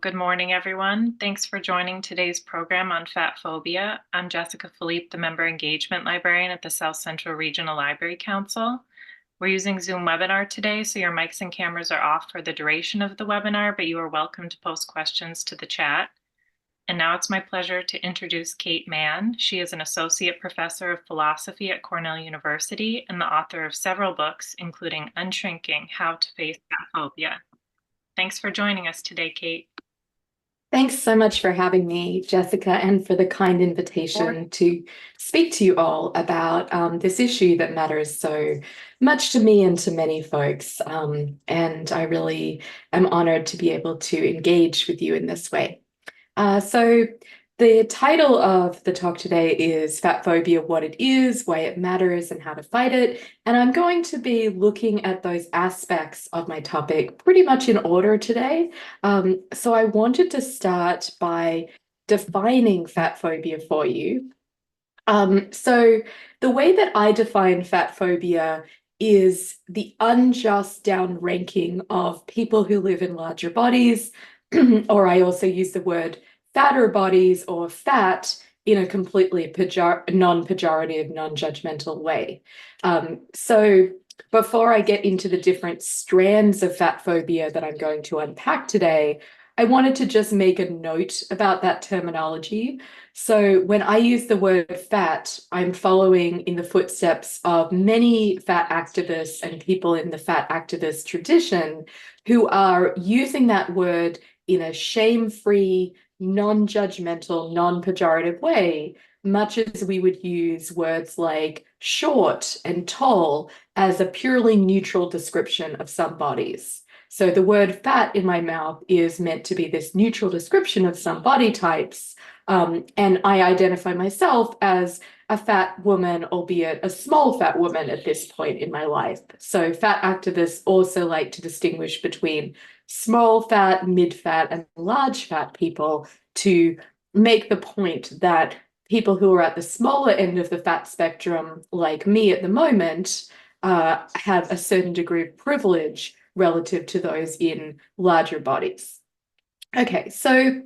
Good morning, everyone. Thanks for joining today's program on Fatphobia. I'm Jessica Philippe, the Member Engagement Librarian at the South Central Regional Library Council. We're using Zoom webinar today, so your mics and cameras are off for the duration of the webinar, but you are welcome to post questions to the chat. And now it's my pleasure to introduce Kate Manne. She is an Associate Professor of Philosophy at Cornell University and the author of several books, including Unshrinking: How to Face Fatphobia. Thanks for joining us today, Kate. Thanks so much for having me, Jessica, and for the kind invitation to speak to you all about this issue that matters so much to me and to many folks. And I really am honored to be able to engage with you in this way. So the title of the talk today is Fatphobia: What It Is, Why It Matters, and How to Fight It. And I'm going to be looking at those aspects of my topic pretty much in order today. So I wanted to start by defining fatphobia for you. So the way that I define fatphobia is the unjust downranking of people who live in larger bodies, or I also use the word fatter bodies or fat in a completely non-pejorative, non-judgmental way. So before I get into the different strands of fatphobia that I'm going to unpack today, I wanted to just make a note about that terminology. So when I use the word fat, I'm following in the footsteps of many fat activists and people in the fat activist tradition who are using that word in a shame-free, non-judgmental, non-pejorative way, much as we would use words like short and tall as a purely neutral description of some bodies. So the word fat in my mouth is meant to be this neutral description of some body types. And I identify myself as a fat woman, albeit a small fat woman at this point in my life. So fat activists also like to distinguish between small fat, mid fat, and large fat people to make the point that people who are at the smaller end of the fat spectrum, like me at the moment, have a certain degree of privilege relative to those in larger bodies. Okay, so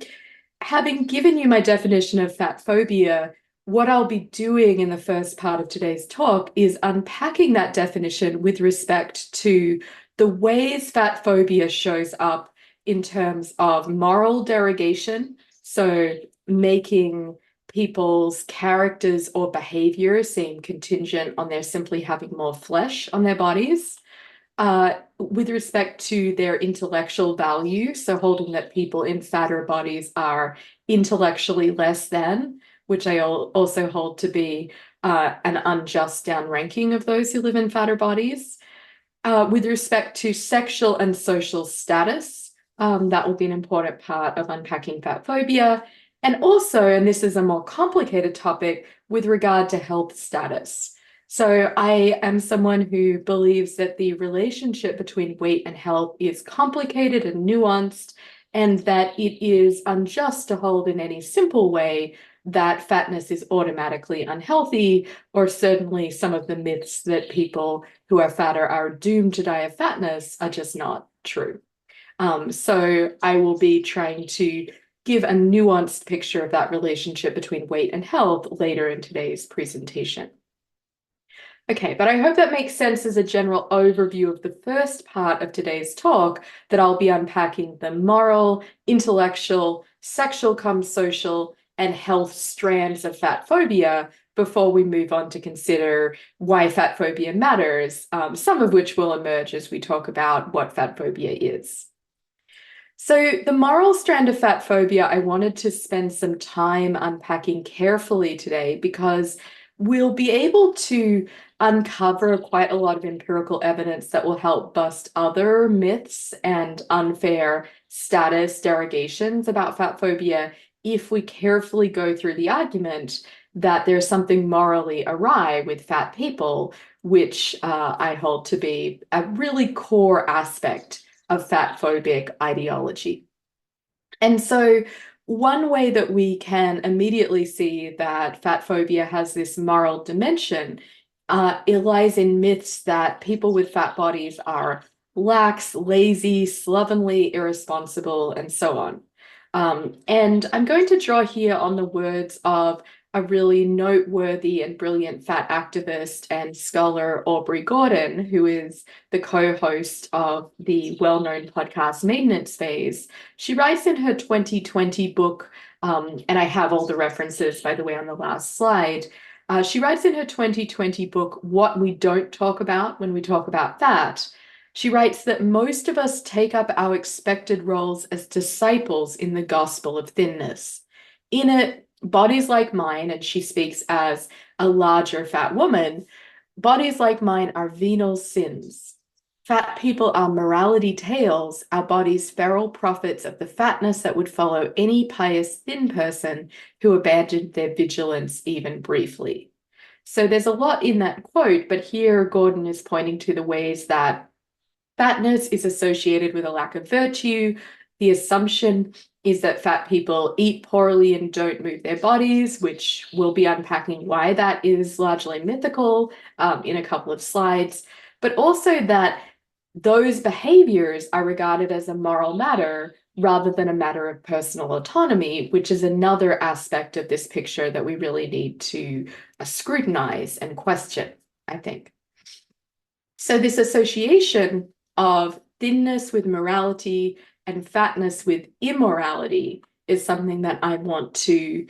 having given you my definition of fatphobia, what I'll be doing in the first part of today's talk is unpacking that definition with respect to the ways fatphobia shows up in terms of moral derogation, so making people's characters or behavior seem contingent on their simply having more flesh on their bodies. With respect to their intellectual value, so holding that people in fatter bodies are intellectually less than, which I also hold to be an unjust downranking of those who live in fatter bodies. With respect to sexual and social status, that will be an important part of unpacking fatphobia. And also, and this is a more complicated topic, with regard to health status. So I am someone who believes that the relationship between weight and health is complicated and nuanced, and that it is unjust to hold in any simple way that fatness is automatically unhealthy, or certainly some of the myths that people who are fatter are doomed to die of fatness are just not true. So I will be trying to give a nuanced picture of that relationship between weight and health later in today's presentation. Okay, but I hope that makes sense as a general overview of the first part of today's talk, that I'll be unpacking the moral, intellectual, sexual cum social, and health strands of fatphobia before we move on to consider why fatphobia matters, some of which will emerge as we talk about what fatphobia is. So the moral strand of fatphobia, I wanted to spend some time unpacking carefully today because we'll be able to uncover quite a lot of empirical evidence that will help bust other myths and unfair status derogations about fatphobia if we carefully go through the argument that there's something morally awry with fat people, which I hold to be a really core aspect of fatphobic ideology. And so one way that we can immediately see that fatphobia has this moral dimension, it lies in myths that people with fat bodies are lax, lazy, slovenly, irresponsible, and so on. And I'm going to draw here on the words of a really noteworthy and brilliant fat activist and scholar, Aubrey Gordon, who is the co-host of the well-known podcast Maintenance Phase. She writes in her 2020 book, and I have all the references, by the way, on the last slide. She writes in her 2020 book, What We Don't Talk About When We Talk About Fat. She writes that most of us take up our expected roles as disciples in the gospel of thinness. In it, bodies like mine, and she speaks as a larger fat woman, bodies like mine are venal sins. Fat people are morality tales, our bodies feral prophets of the fatness that would follow any pious thin person who abandoned their vigilance even briefly. So there's a lot in that quote, but here Gordon is pointing to the ways that fatness is associated with a lack of virtue. The assumption is that fat people eat poorly and don't move their bodies, which we'll be unpacking why that is largely mythical in a couple of slides, but also that those behaviors are regarded as a moral matter rather than a matter of personal autonomy, which is another aspect of this picture that we really need to scrutinize and question, I think. So this association of thinness with morality and fatness with immorality is something that I want to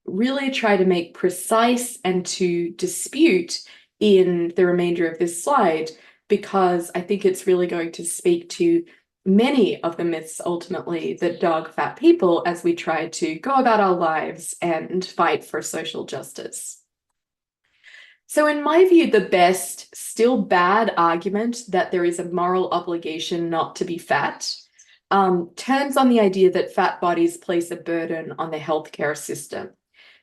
really try to make precise and to dispute in the remainder of this slide, because I think it's really going to speak to many of the myths ultimately that dog fat people as we try to go about our lives and fight for social justice. So in my view, the best, still bad argument that there is a moral obligation not to be fat turns on the idea that fat bodies place a burden on the healthcare system.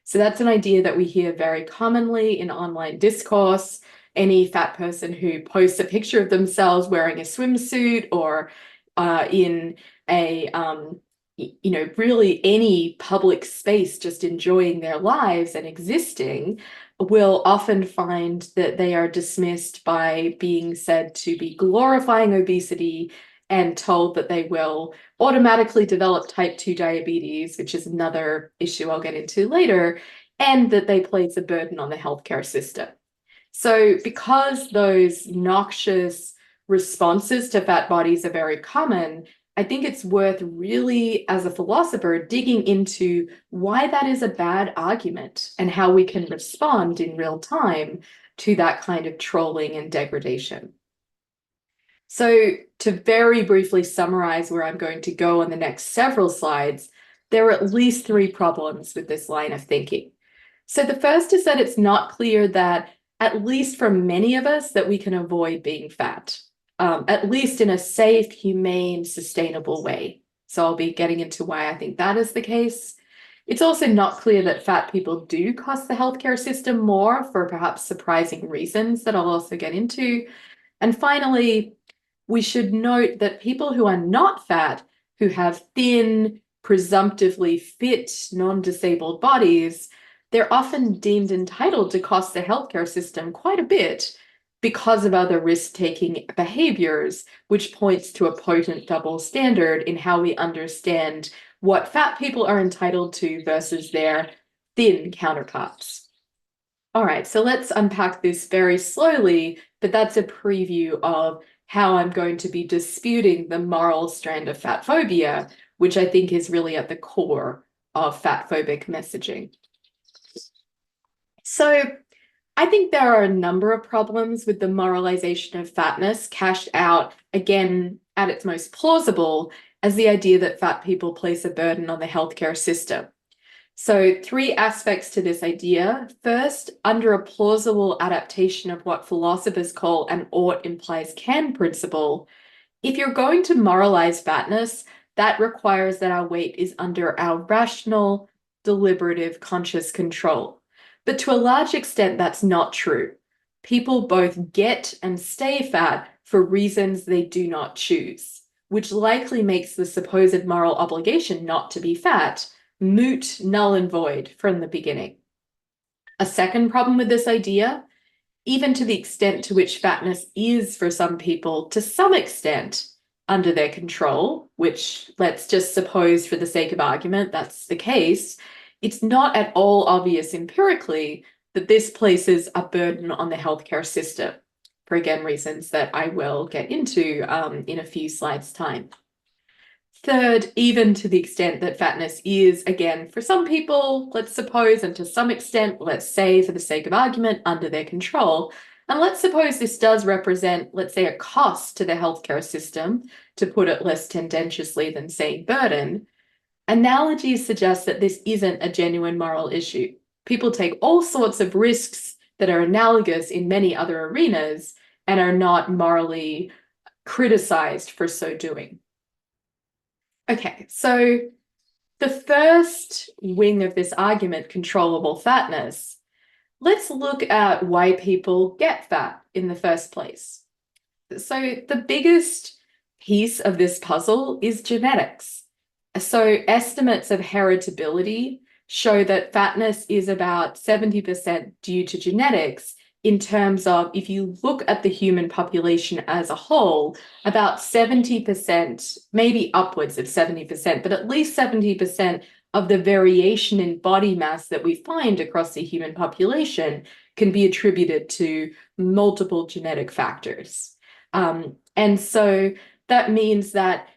So that's an idea that we hear very commonly in online discourse. Any fat person who posts a picture of themselves wearing a swimsuit or in a really any public space just enjoying their lives and existing will often find that they are dismissed by being said to be glorifying obesity and told that they will automatically develop type 2 diabetes, which is another issue I'll get into later, and that they place a burden on the healthcare system. So because those noxious responses to fat bodies are very common, I think it's worth really, as a philosopher, digging into why that is a bad argument and how we can respond in real time to that kind of trolling and degradation. So to very briefly summarize where I'm going to go on the next several slides, there are at least 3 problems with this line of thinking. So the first is that it's not clear that, at least for many of us, that we can avoid being fat. At least in a safe, humane, sustainable way. So I'll be getting into why I think that is the case. It's also not clear that fat people do cost the healthcare system more for perhaps surprising reasons that I'll also get into. And finally, we should note that people who are not fat, who have thin, presumptively fit, non-disabled bodies, they're often deemed entitled to cost the healthcare system quite a bit because of other risk-taking behaviors, which points to a potent double standard in how we understand what fat people are entitled to versus their thin counterparts. All right, so let's unpack this very slowly, but that's a preview of how I'm going to be disputing the moral strand of fatphobia, which I think is really at the core of fatphobic messaging. So I think there are a number of problems with the moralization of fatness, cashed out, again, at its most plausible, as the idea that fat people place a burden on the healthcare system. So 3 aspects to this idea. First, under a plausible adaptation of what philosophers call an ought implies can principle, if you're going to moralize fatness, that requires that our weight is under our rational, deliberative, conscious control. But to a large extent, that's not true. People both get and stay fat for reasons they do not choose, which likely makes the supposed moral obligation not to be fat moot, null and void from the beginning. A second problem with this idea, even to the extent to which fatness is for some people, to some extent, under their control, which let's just suppose for the sake of argument that's the case, it's not at all obvious empirically that this places a burden on the healthcare system, for again reasons that I will get into in a few slides' time. Third, even to the extent that fatness is, again, for some people, let's suppose, and to some extent, let's say for the sake of argument, under their control, and let's suppose this does represent, let's say, a cost to the healthcare system, to put it less tendentiously than saying burden, analogies suggest that this isn't a genuine moral issue. People take all sorts of risks that are analogous in many other arenas and are not morally criticized for so doing. Okay, so the first wing of this argument, controllable fatness, let's look at why people get fat in the first place. So the biggest piece of this puzzle is genetics. So estimates of heritability show that fatness is about 70% due to genetics, in terms of, if you look at the human population as a whole, about 70%, maybe upwards of 70%, but at least 70% of the variation in body mass that we find across the human population can be attributed to multiple genetic factors. And so that means that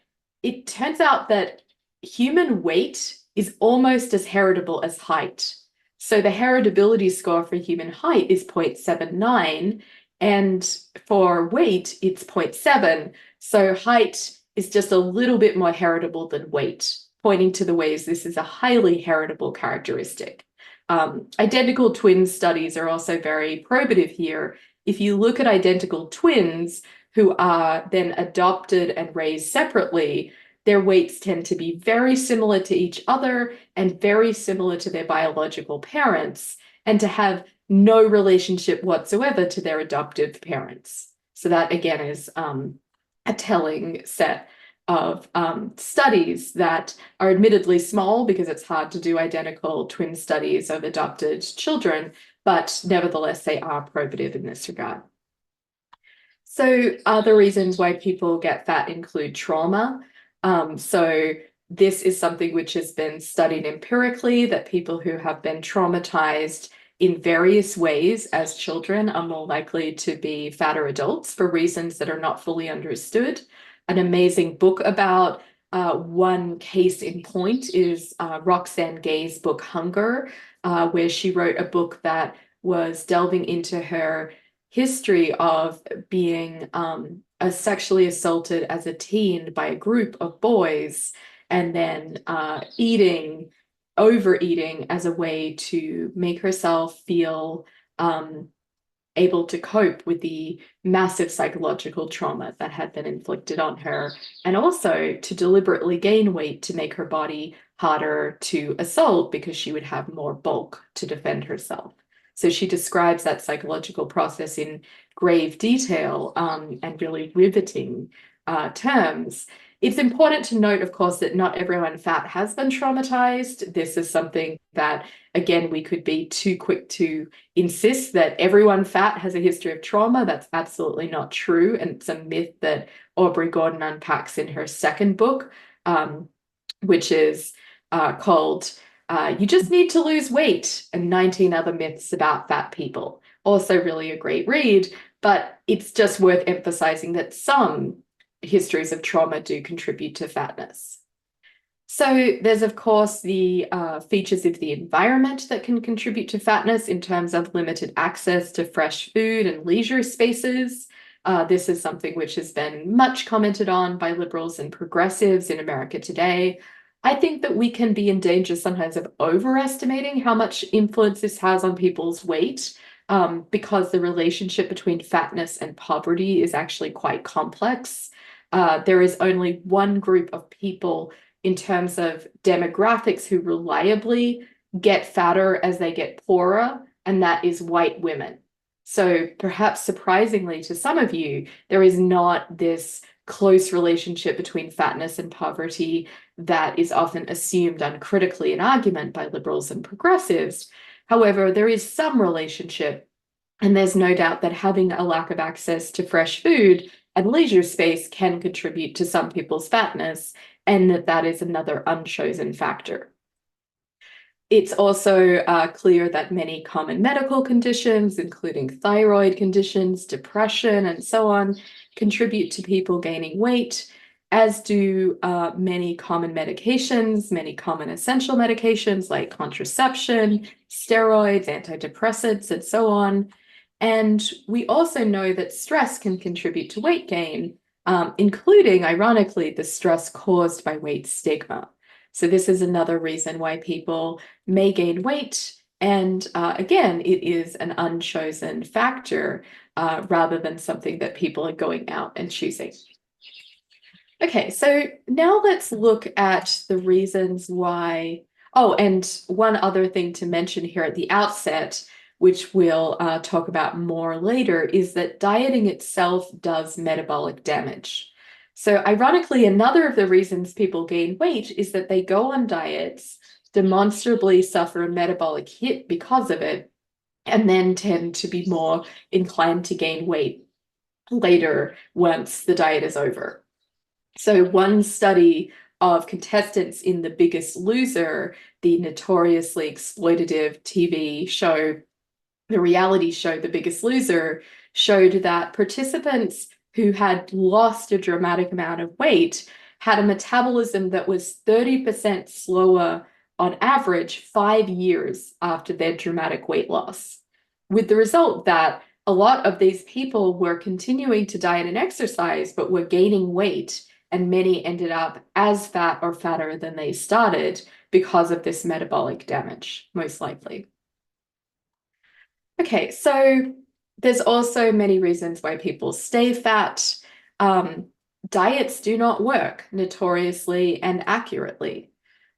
it turns out that human weight is almost as heritable as height. So the heritability score for human height is 0.79, and for weight, it's 0.7. So height is just a little bit more heritable than weight, pointing to the ways this is a highly heritable characteristic. Identical twin studies are also very probative here. If you look at identical twins who are then adopted and raised separately, their weights tend to be very similar to each other and very similar to their biological parents, and to have no relationship whatsoever to their adoptive parents. So that, again, is a telling set of studies that are admittedly small because it's hard to do identical twin studies of adopted children, but nevertheless, they are probative in this regard. So other reasons why people get fat include trauma. So this is something which has been studied empirically, that people who have been traumatized in various ways as children are more likely to be fatter adults for reasons that are not fully understood. An amazing book about one case in point is Roxane Gay's book Hunger, where she wrote a book that was delving into her history of being sexually assaulted as a teen by a group of boys, and then overeating as a way to make herself feel able to cope with the massive psychological trauma that had been inflicted on her, and also to deliberately gain weight to make her body harder to assault because she would have more bulk to defend herself. So she describes that psychological process in grave detail and really riveting terms. It's important to note, of course, that not everyone fat has been traumatized. This is something that, again, we could be too quick to insist that everyone fat has a history of trauma. That's absolutely not true. And it's a myth that Aubrey Gordon unpacks in her second book, which is called You Just Need to Lose Weight, and 19 Other Myths About Fat People. Also really a great read, but it's just worth emphasizing that some histories of trauma do contribute to fatness. So there's, of course, the features of the environment that can contribute to fatness in terms of limited access to fresh food and leisure spaces. This is something which has been much commented on by liberals and progressives in America today. I think that we can be in danger sometimes of overestimating how much influence this has on people's weight, because the relationship between fatness and poverty is actually quite complex. There is only one group of people in terms of demographics who reliably get fatter as they get poorer, and that is white women. So perhaps surprisingly to some of you, there is not this close relationship between fatness and poverty that is often assumed uncritically in argument by liberals and progressives. However, there is some relationship, and there's no doubt that having a lack of access to fresh food and leisure space can contribute to some people's fatness, and that is another unchosen factor. It's also clear that many common medical conditions, including thyroid conditions, depression, and so on, contribute to people gaining weight, as do many common medications, many common essential medications like contraception, steroids, antidepressants, and so on. And we also know that stress can contribute to weight gain, including, ironically, the stress caused by weight stigma. So this is another reason why people may gain weight. And again, it is an unchosen factor rather than something that people are going out and choosing. Okay, so now let's look at the reasons why. Oh, and one other thing to mention here at the outset, which we'll talk about more later, is that dieting itself does metabolic damage. So ironically, another of the reasons people gain weight is that they go on diets, demonstrably suffer a metabolic hit because of it, and then tend to be more inclined to gain weight later once the diet is over. So one study of contestants in The Biggest Loser, the notoriously exploitative TV show, the reality show The Biggest Loser, showed that participants who had lost a dramatic amount of weight had a metabolism that was 30% slower on average 5 years after their dramatic weight loss, with the result that a lot of these people were continuing to diet and exercise, but were gaining weight, and many ended up as fat or fatter than they started because of this metabolic damage, most likely. Okay, so there's also many reasons why people stay fat. Diets do not work notoriously and accurately.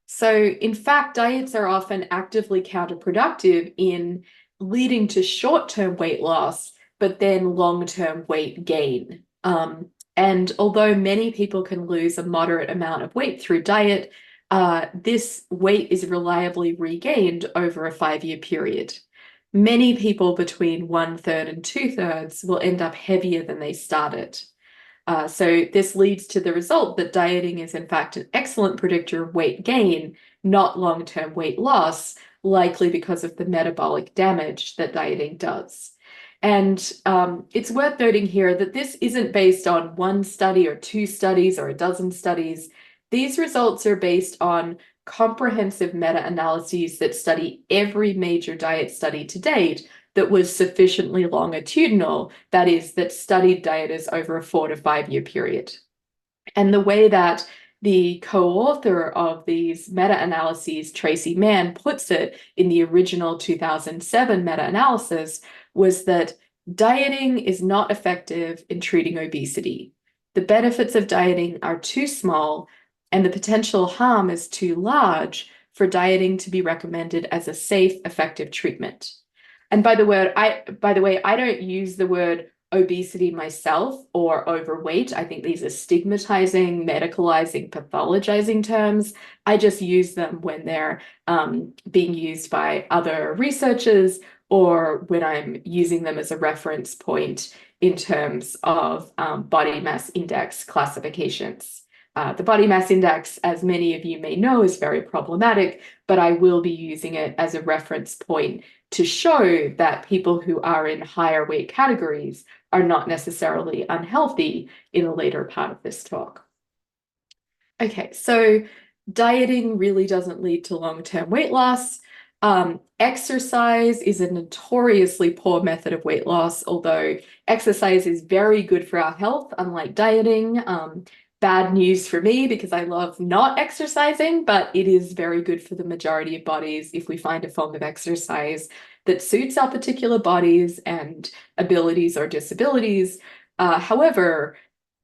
So in fact, diets are often actively counterproductive in leading to short-term weight loss, but then long-term weight gain. And although many people can lose a moderate amount of weight through diet, this weight is reliably regained over a 5-year period. Many people between 1/3 and 2/3 will end up heavier than they started. So this leads to the result that dieting is in fact an excellent predictor of weight gain, not long-term weight loss, likely because of the metabolic damage that dieting does. And it's worth noting here that this isn't based on one study or 2 studies or a dozen studies. These results are based on comprehensive meta-analyses that study every major diet study to date that was sufficiently longitudinal, that is, that studied dieters over a 4 to 5 year period. And the way that the co-author of these meta-analyses, Tracy Mann, puts it in the original 2007 meta-analysis was that dieting is not effective in treating obesity. The benefits of dieting are too small, and the potential harm is too large for dieting to be recommended as a safe, effective treatment. And by the way, I don't use the word obesity myself or overweight. I think these are stigmatizing, medicalizing, pathologizing terms. I just use them when they're being used by other researchers or when I'm using them as a reference point in terms of body mass index classifications. The body mass index, as many of you may know, is very problematic, but I will be using it as a reference point to show that people who are in higher weight categories are not necessarily unhealthy in a later part of this talk. Okay, so dieting really doesn't lead to long-term weight loss. Exercise is a notoriously poor method of weight loss, although exercise is very good for our health, unlike dieting. Bad news for me because I love not exercising, but it is very good for the majority of bodies if we find a form of exercise that suits our particular bodies and abilities or disabilities. However,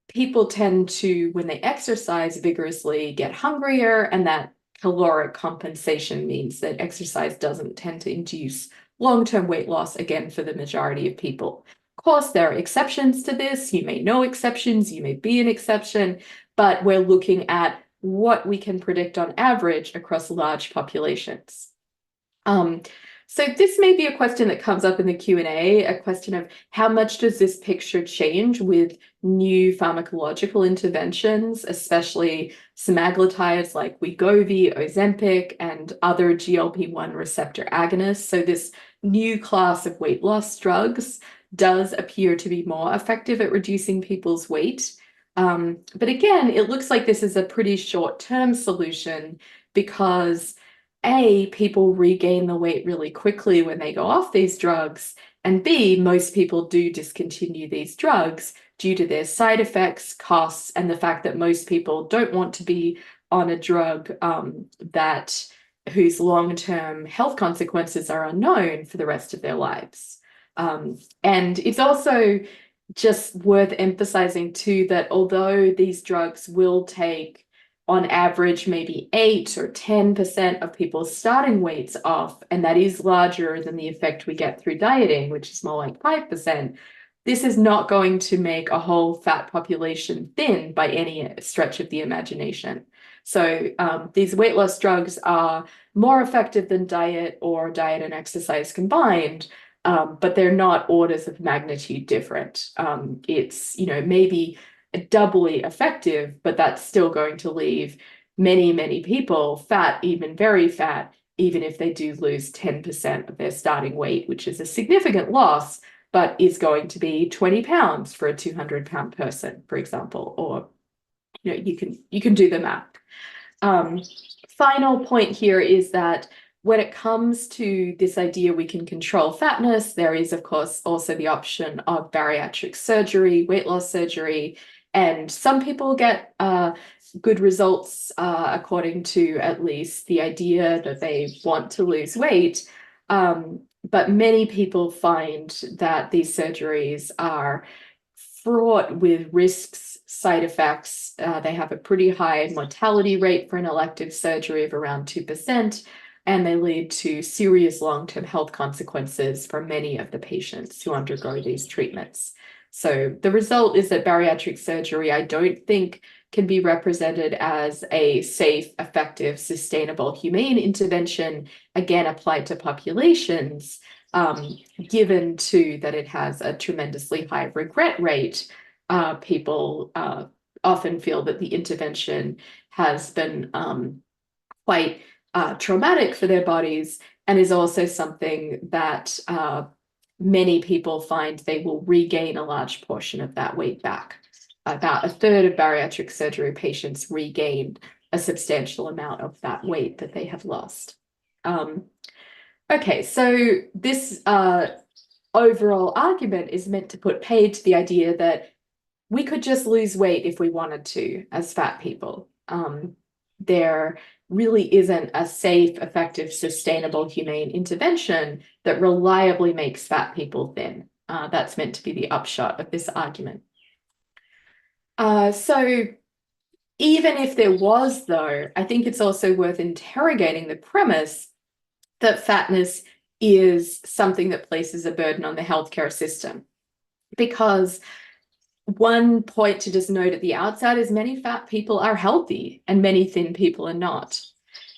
people tend to, when they exercise vigorously, get hungrier, and that caloric compensation means that exercise doesn't tend to induce long-term weight loss, again, for the majority of people. Of course, there are exceptions to this. You may know exceptions, you may be an exception, but we're looking at what we can predict on average across large populations. So this may be a question that comes up in the Q&A, a question of how much does this picture change with new pharmacological interventions, especially semaglutides like Wegovy, Ozempic, and other GLP-1 receptor agonists. So this new class of weight loss drugs does appear to be more effective at reducing people's weight. But again, it looks like this is a pretty short-term solution because A, people regain the weight really quickly when they go off these drugs, and B, most people do discontinue these drugs due to their side effects, costs, and the fact that most people don't want to be on a drug whose long-term health consequences are unknown for the rest of their lives. And it's also just worth emphasizing too that although these drugs will take on average maybe 8 or 10% of people's starting weights off, and that is larger than the effect we get through dieting, which is more like 5%, this is not going to make a whole fat population thin by any stretch of the imagination. So these weight loss drugs are more effective than diet or diet and exercise combined, but they're not orders of magnitude different. It's, maybe doubly effective, but that's still going to leave many, many people fat, even very fat, even if they do lose 10% of their starting weight, which is a significant loss, but is going to be 20 pounds for a 200-pound person, for example, or you can do the math. Final point here is that when it comes to this idea we can control fatness, there is, of course, also the option of bariatric surgery, weight loss surgery, and some people get good results according to at least the idea that they want to lose weight. But many people find that these surgeries are fraught with risks, side effects. They have a pretty high mortality rate for an elective surgery of around 2%, and they lead to serious long-term health consequences for many of the patients who undergo these treatments. So the result is that bariatric surgery, I don't think, can be represented as a safe, effective, sustainable, humane intervention, again, applied to populations, given too that it has a tremendously high regret rate. People often feel that the intervention has been quite traumatic for their bodies, and is also something that many people find they will regain a large portion of that weight back. About a third of bariatric surgery patients regain a substantial amount of that weight that they have lost. Okay, so this overall argument is meant to put paid to the idea that we could just lose weight if we wanted to as fat people. There really isn't a safe, effective, sustainable, humane intervention that reliably makes fat people thin. That's meant to be the upshot of this argument. So even if there was, though, I think it's also worth interrogating the premise that fatness is something that places a burden on the healthcare system. Because one point to just note at the outset is many fat people are healthy and many thin people are not.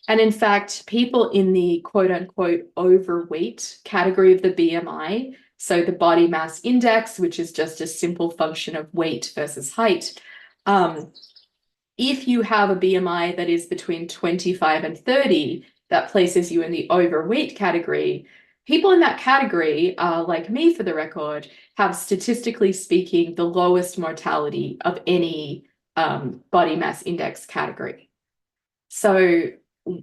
And in fact, people in the quote unquote overweight category of the BMI, so the body mass index, which is just a simple function of weight versus height, if you have a BMI that is between 25 and 30, that places you in the overweight category. People in that category, like me for the record, have statistically speaking the lowest mortality of any body mass index category. So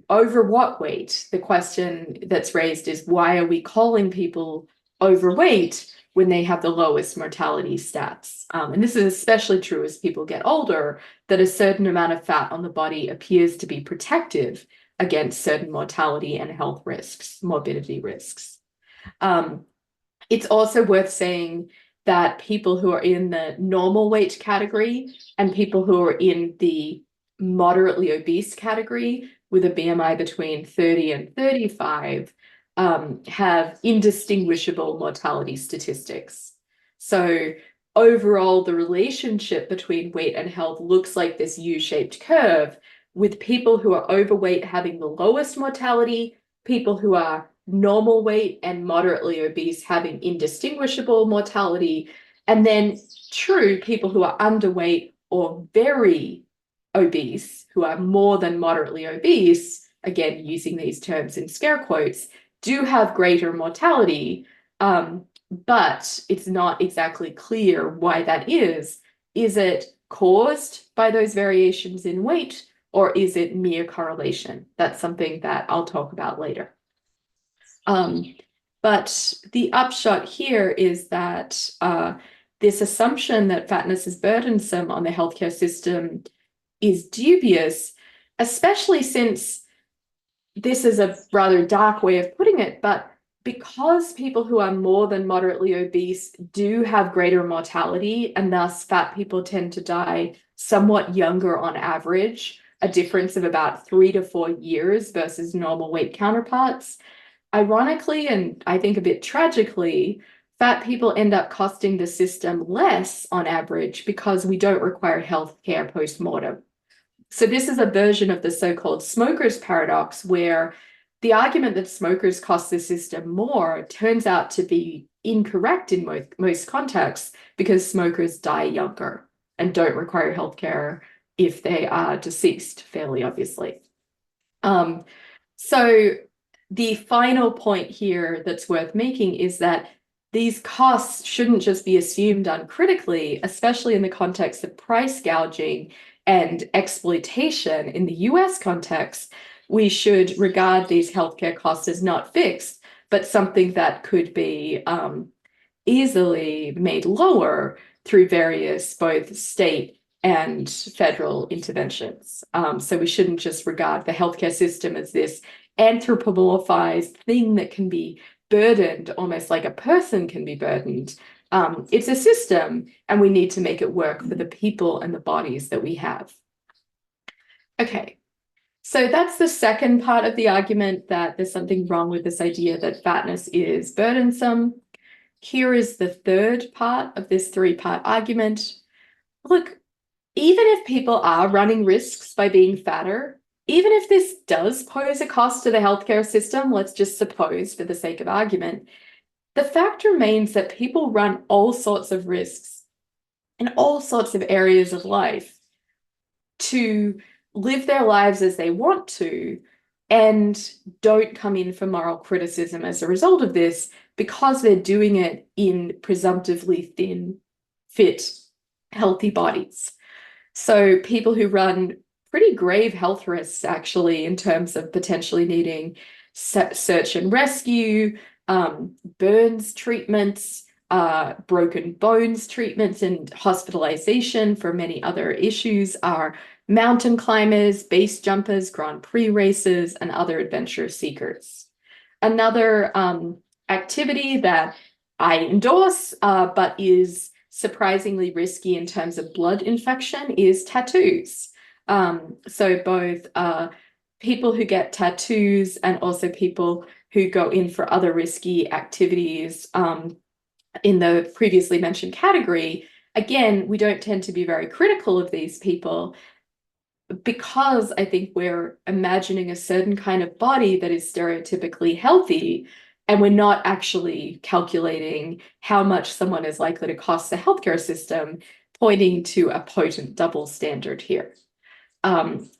over what weight? The question that's raised is, why are we calling people overweight when they have the lowest mortality stats? And this is especially true as people get older, that a certain amount of fat on the body appears to be protective against certain mortality and health risks, morbidity risks. It's also worth saying that people who are in the normal weight category and people who are in the moderately obese category with a BMI between 30 and 35 have indistinguishable mortality statistics. So overall, the relationship between weight and health looks like this U-shaped curve, with people who are overweight having the lowest mortality, people who are normal weight and moderately obese having indistinguishable mortality. And then true, people who are underweight or very obese, who are more than moderately obese, again, using these terms in scare quotes, do have greater mortality, but it's not exactly clear why that is. Is it caused by those variations in weight, or is it mere correlation? That's something that I'll talk about later. But the upshot here is that this assumption that fatness is burdensome on the healthcare system is dubious, especially since this is a rather dark way of putting it, but because people who are more than moderately obese do have greater mortality, and thus fat people tend to die somewhat younger on average, a difference of about 3 to 4 years versus normal weight counterparts. Ironically, and I think a bit tragically, fat people end up costing the system less on average because we don't require health care post-mortem. So this is a version of the so-called smokers paradox, where the argument that smokers cost the system more turns out to be incorrect in most contexts, because smokers die younger and don't require healthcare if they are deceased, fairly obviously. So the final point here that's worth making is that these costs shouldn't just be assumed uncritically, especially in the context of price gouging and exploitation in the US context. We should regard these healthcare costs as not fixed, but something that could be easily made lower through various both state and federal interventions. So we shouldn't just regard the healthcare system as this anthropomorphized thing that can be burdened, almost like a person can be burdened. It's a system, and we need to make it work for the people and the bodies that we have. Okay, so that's the second part of the argument, that there's something wrong with this idea that fatness is burdensome. Here is the third part of this three-part argument. Look, even if people are running risks by being fatter, even if this does pose a cost to the healthcare system, let's just suppose for the sake of argument, the fact remains that people run all sorts of risks in all sorts of areas of life to live their lives as they want to, and don't come in for moral criticism as a result of this, because they're doing it in presumptively thin, fit, healthy bodies. So people who run pretty grave health risks, actually, in terms of potentially needing search and rescue, burns treatments, broken bones treatments, and hospitalization for many other issues, are mountain climbers, base jumpers, Grand Prix racers, and other adventure seekers. Another activity that I endorse, but is surprisingly risky in terms of blood infection, is tattoos. So both people who get tattoos and also people who go in for other risky activities in the previously mentioned category. Again, we don't tend to be very critical of these people, because I think we're imagining a certain kind of body that is stereotypically healthy, and we're not actually calculating how much someone is likely to cost the healthcare system, pointing to a potent double standard here.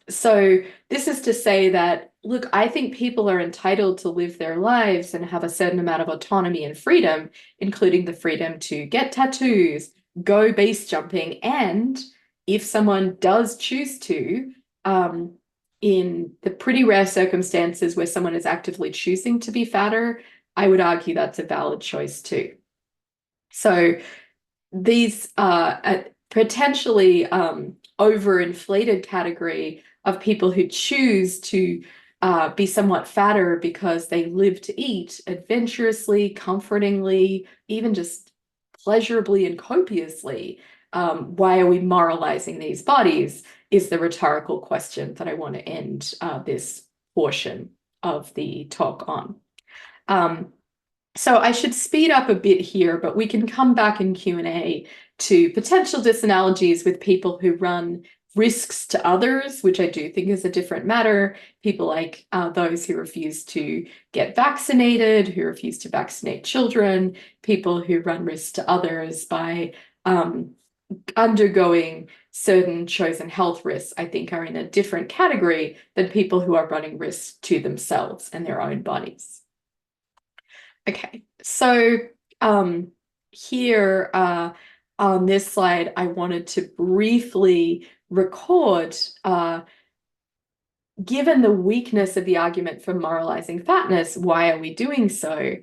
So this is to say that, look, I think people are entitled to live their lives and have a certain amount of autonomy and freedom, including the freedom to get tattoos, go base jumping, and if someone does choose to, in the pretty rare circumstances where someone is actively choosing to be fatter, I would argue that's a valid choice too. So these potentially overinflated category of people who choose to be somewhat fatter because they live to eat adventurously, comfortingly, even just pleasurably and copiously. Why are we moralizing these bodies, is the rhetorical question that I want to end this portion of the talk on. So I should speed up a bit here, but we can come back in Q&A to potential disanalogies with people who run risks to others, which I do think is a different matter. People like those who refuse to get vaccinated, who refuse to vaccinate children, people who run risks to others by undergoing certain chosen health risks, I think are in a different category than people who are running risks to themselves and their own bodies. Okay, so here on this slide, I wanted to briefly record, given the weakness of the argument for moralizing fatness, why are we doing so?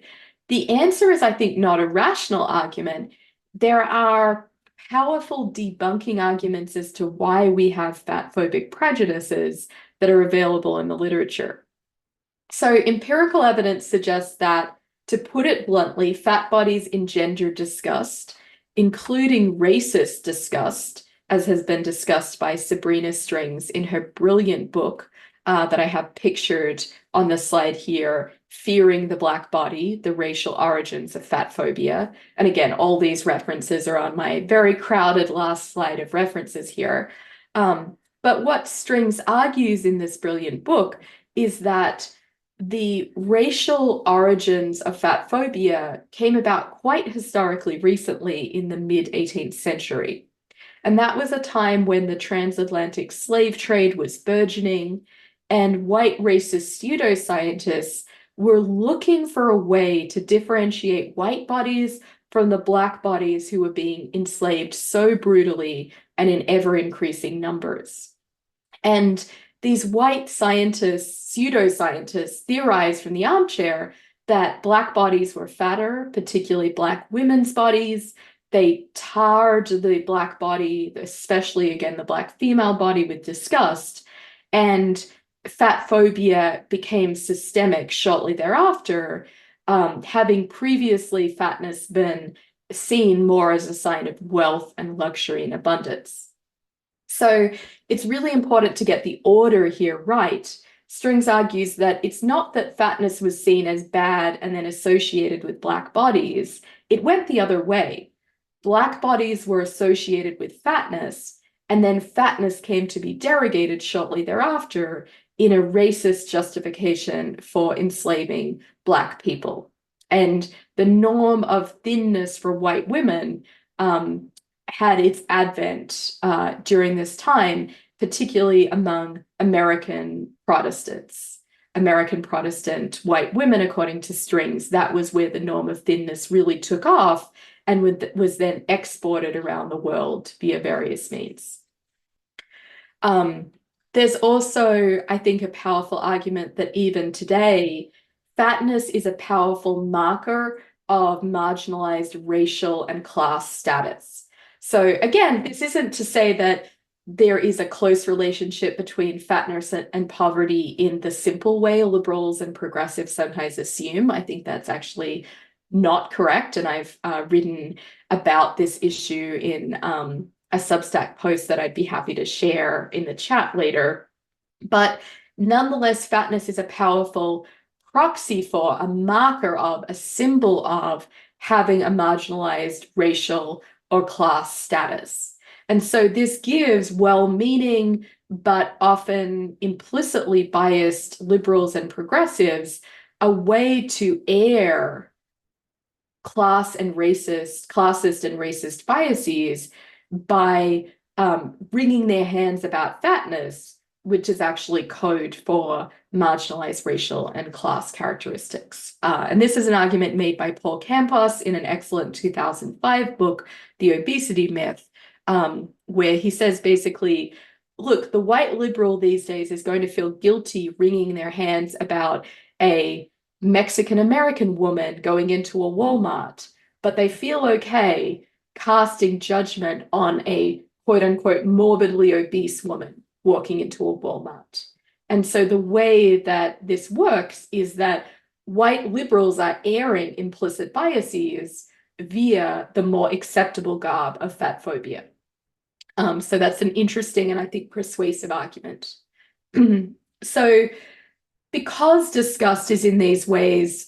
The answer is, I think, not a rational argument. There are powerful debunking arguments as to why we have fat-phobic prejudices that are available in the literature. So empirical evidence suggests that, to put it bluntly, fat bodies engender disgust, including racist disgust, as has been discussed by Sabrina Strings in her brilliant book that I have pictured on the slide here, Fearing the Black Body, The Racial Origins of Fatphobia. And again, all these references are on my very crowded last slide of references here. But what Strings argues in this brilliant book is that the racial origins of fatphobia came about quite historically recently in the mid-18th century. And that was a time when the transatlantic slave trade was burgeoning, and white racist pseudoscientists were looking for a way to differentiate white bodies from the Black bodies who were being enslaved so brutally and in ever-increasing numbers. And these white scientists, pseudoscientists, theorized from the armchair that Black bodies were fatter, particularly Black women's bodies. They tarred the Black body, especially, again, the Black female body, with disgust. And fat phobia became systemic shortly thereafter, having previously fatness been seen more as a sign of wealth and luxury and abundance. So it's really important to get the order here right. Strings argues that it's not that fatness was seen as bad and then associated with Black bodies. It went the other way. Black bodies were associated with fatness, and then fatness came to be derogated shortly thereafter in a racist justification for enslaving Black people. And the norm of thinness for white women had its advent during this time, particularly among American Protestants. American Protestant white women, according to Strings, that was where the norm of thinness really took off and was then exported around the world via various means. There's also, I think, a powerful argument that even today, fatness is a powerful marker of marginalized racial and class status. So again, this isn't to say that there is a close relationship between fatness and poverty in the simple way liberals and progressives sometimes assume. I think that's actually not correct. And I've written about this issue in a Substack post that I'd be happy to share in the chat later. But nonetheless, fatness is a powerful proxy for, a marker of, a symbol of having a marginalized racial or class status. And so this gives well-meaning, but often implicitly biased liberals and progressives a way to air classist and racist biases by wringing their hands about fatness, which is actually code for marginalized racial and class characteristics. And this is an argument made by Paul Campos in an excellent 2005 book, The Obesity Myth, where he says basically, look, the white liberal these days is going to feel guilty wringing their hands about a Mexican-American woman going into a Walmart, but they feel okay casting judgment on a quote-unquote morbidly obese woman walking into a Walmart. And so the way that this works is that white liberals are airing implicit biases via the more acceptable garb of fatphobia. So that's an interesting and I think persuasive argument. So because disgust is in these ways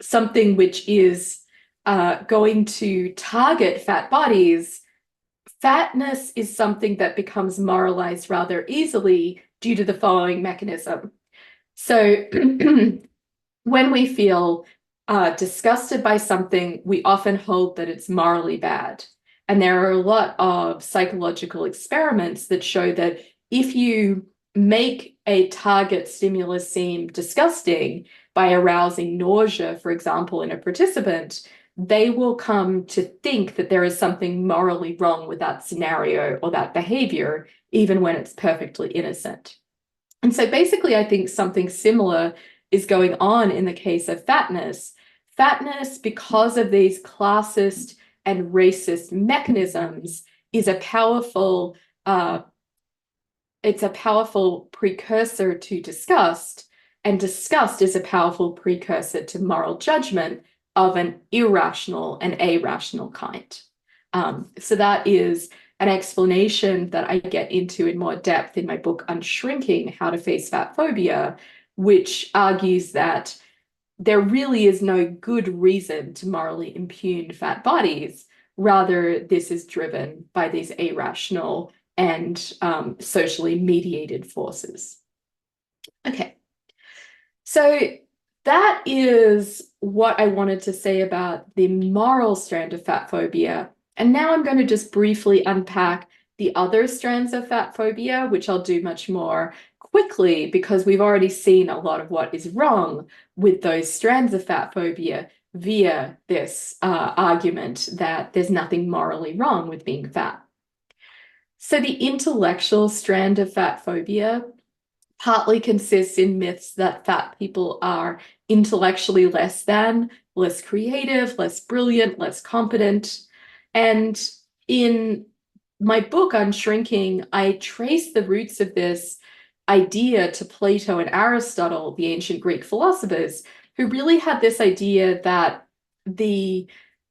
something which is going to target fat bodies, fatness is something that becomes moralized rather easily due to the following mechanism. So when we feel disgusted by something, we often hold that it's morally bad. And there are a lot of psychological experiments that show that if you make a target stimulus seem disgusting by arousing nausea, for example, in a participant, they will come to think that there is something morally wrong with that scenario or that behavior, even when it's perfectly innocent. And so basically, I think something similar is going on in the case of fatness. Fatness, because of these classist and racist mechanisms, is a powerful it's a powerful precursor to disgust, and disgust is a powerful precursor to moral judgment of an irrational and irrational kind. So that is an explanation that I get into in more depth in my book Unshrinking: How to Face Fatphobia, which argues that there really is no good reason to morally impugn fat bodies. Rather, this is driven by these irrational and socially mediated forces. Okay, so that is what I wanted to say about the moral strand of fat phobia. And now I'm going to just briefly unpack the other strands of fat phobia, which I'll do much more quickly because we've already seen a lot of what is wrong with those strands of fat phobia via this argument that there's nothing morally wrong with being fat. So the intellectual strand of fat phobia partly consists in myths that fat people are intellectually less than, less creative, less brilliant, less competent. And in my book on shrinking, I trace the roots of this idea to Plato and Aristotle, the ancient Greek philosophers, who really had this idea that the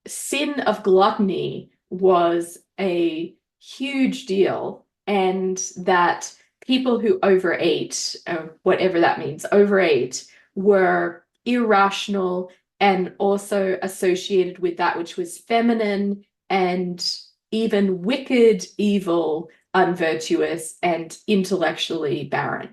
sin of gluttony was a huge deal, and that people who overate, whatever that means, overate, were irrational and also associated with that which was feminine and even wicked, evil, unvirtuous, and intellectually barren.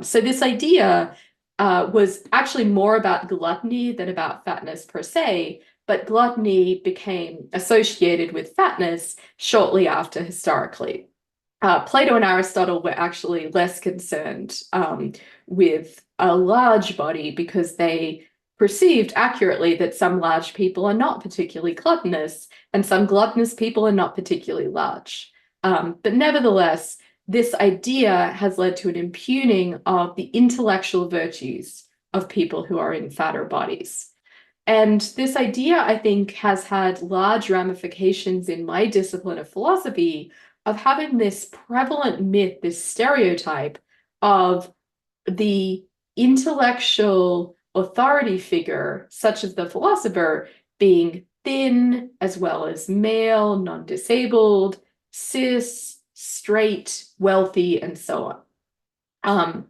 So this idea was actually more about gluttony than about fatness per se, but gluttony became associated with fatness shortly after historically. Plato and Aristotle were actually less concerned with a large body because they perceived accurately that some large people are not particularly gluttonous and some gluttonous people are not particularly large. But nevertheless, this idea has led to an impugning of the intellectual virtues of people who are in fatter bodies. And this idea, I think, has had large ramifications in my discipline of philosophy of having this prevalent myth, this stereotype of the intellectual authority figure, such as the philosopher, being thin, as well as male, non-disabled, cis, straight, wealthy, and so on.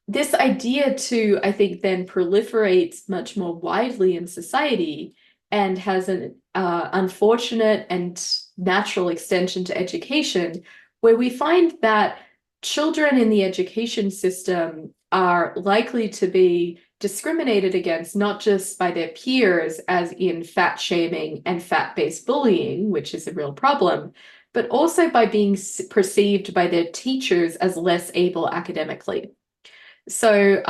This idea too, I think, then proliferates much more widely in society and has an unfortunate and natural extension to education, where we find that children in the education system are likely to be discriminated against, not just by their peers, as in fat shaming and fat-based bullying, which is a real problem, but also by being perceived by their teachers as less able academically. So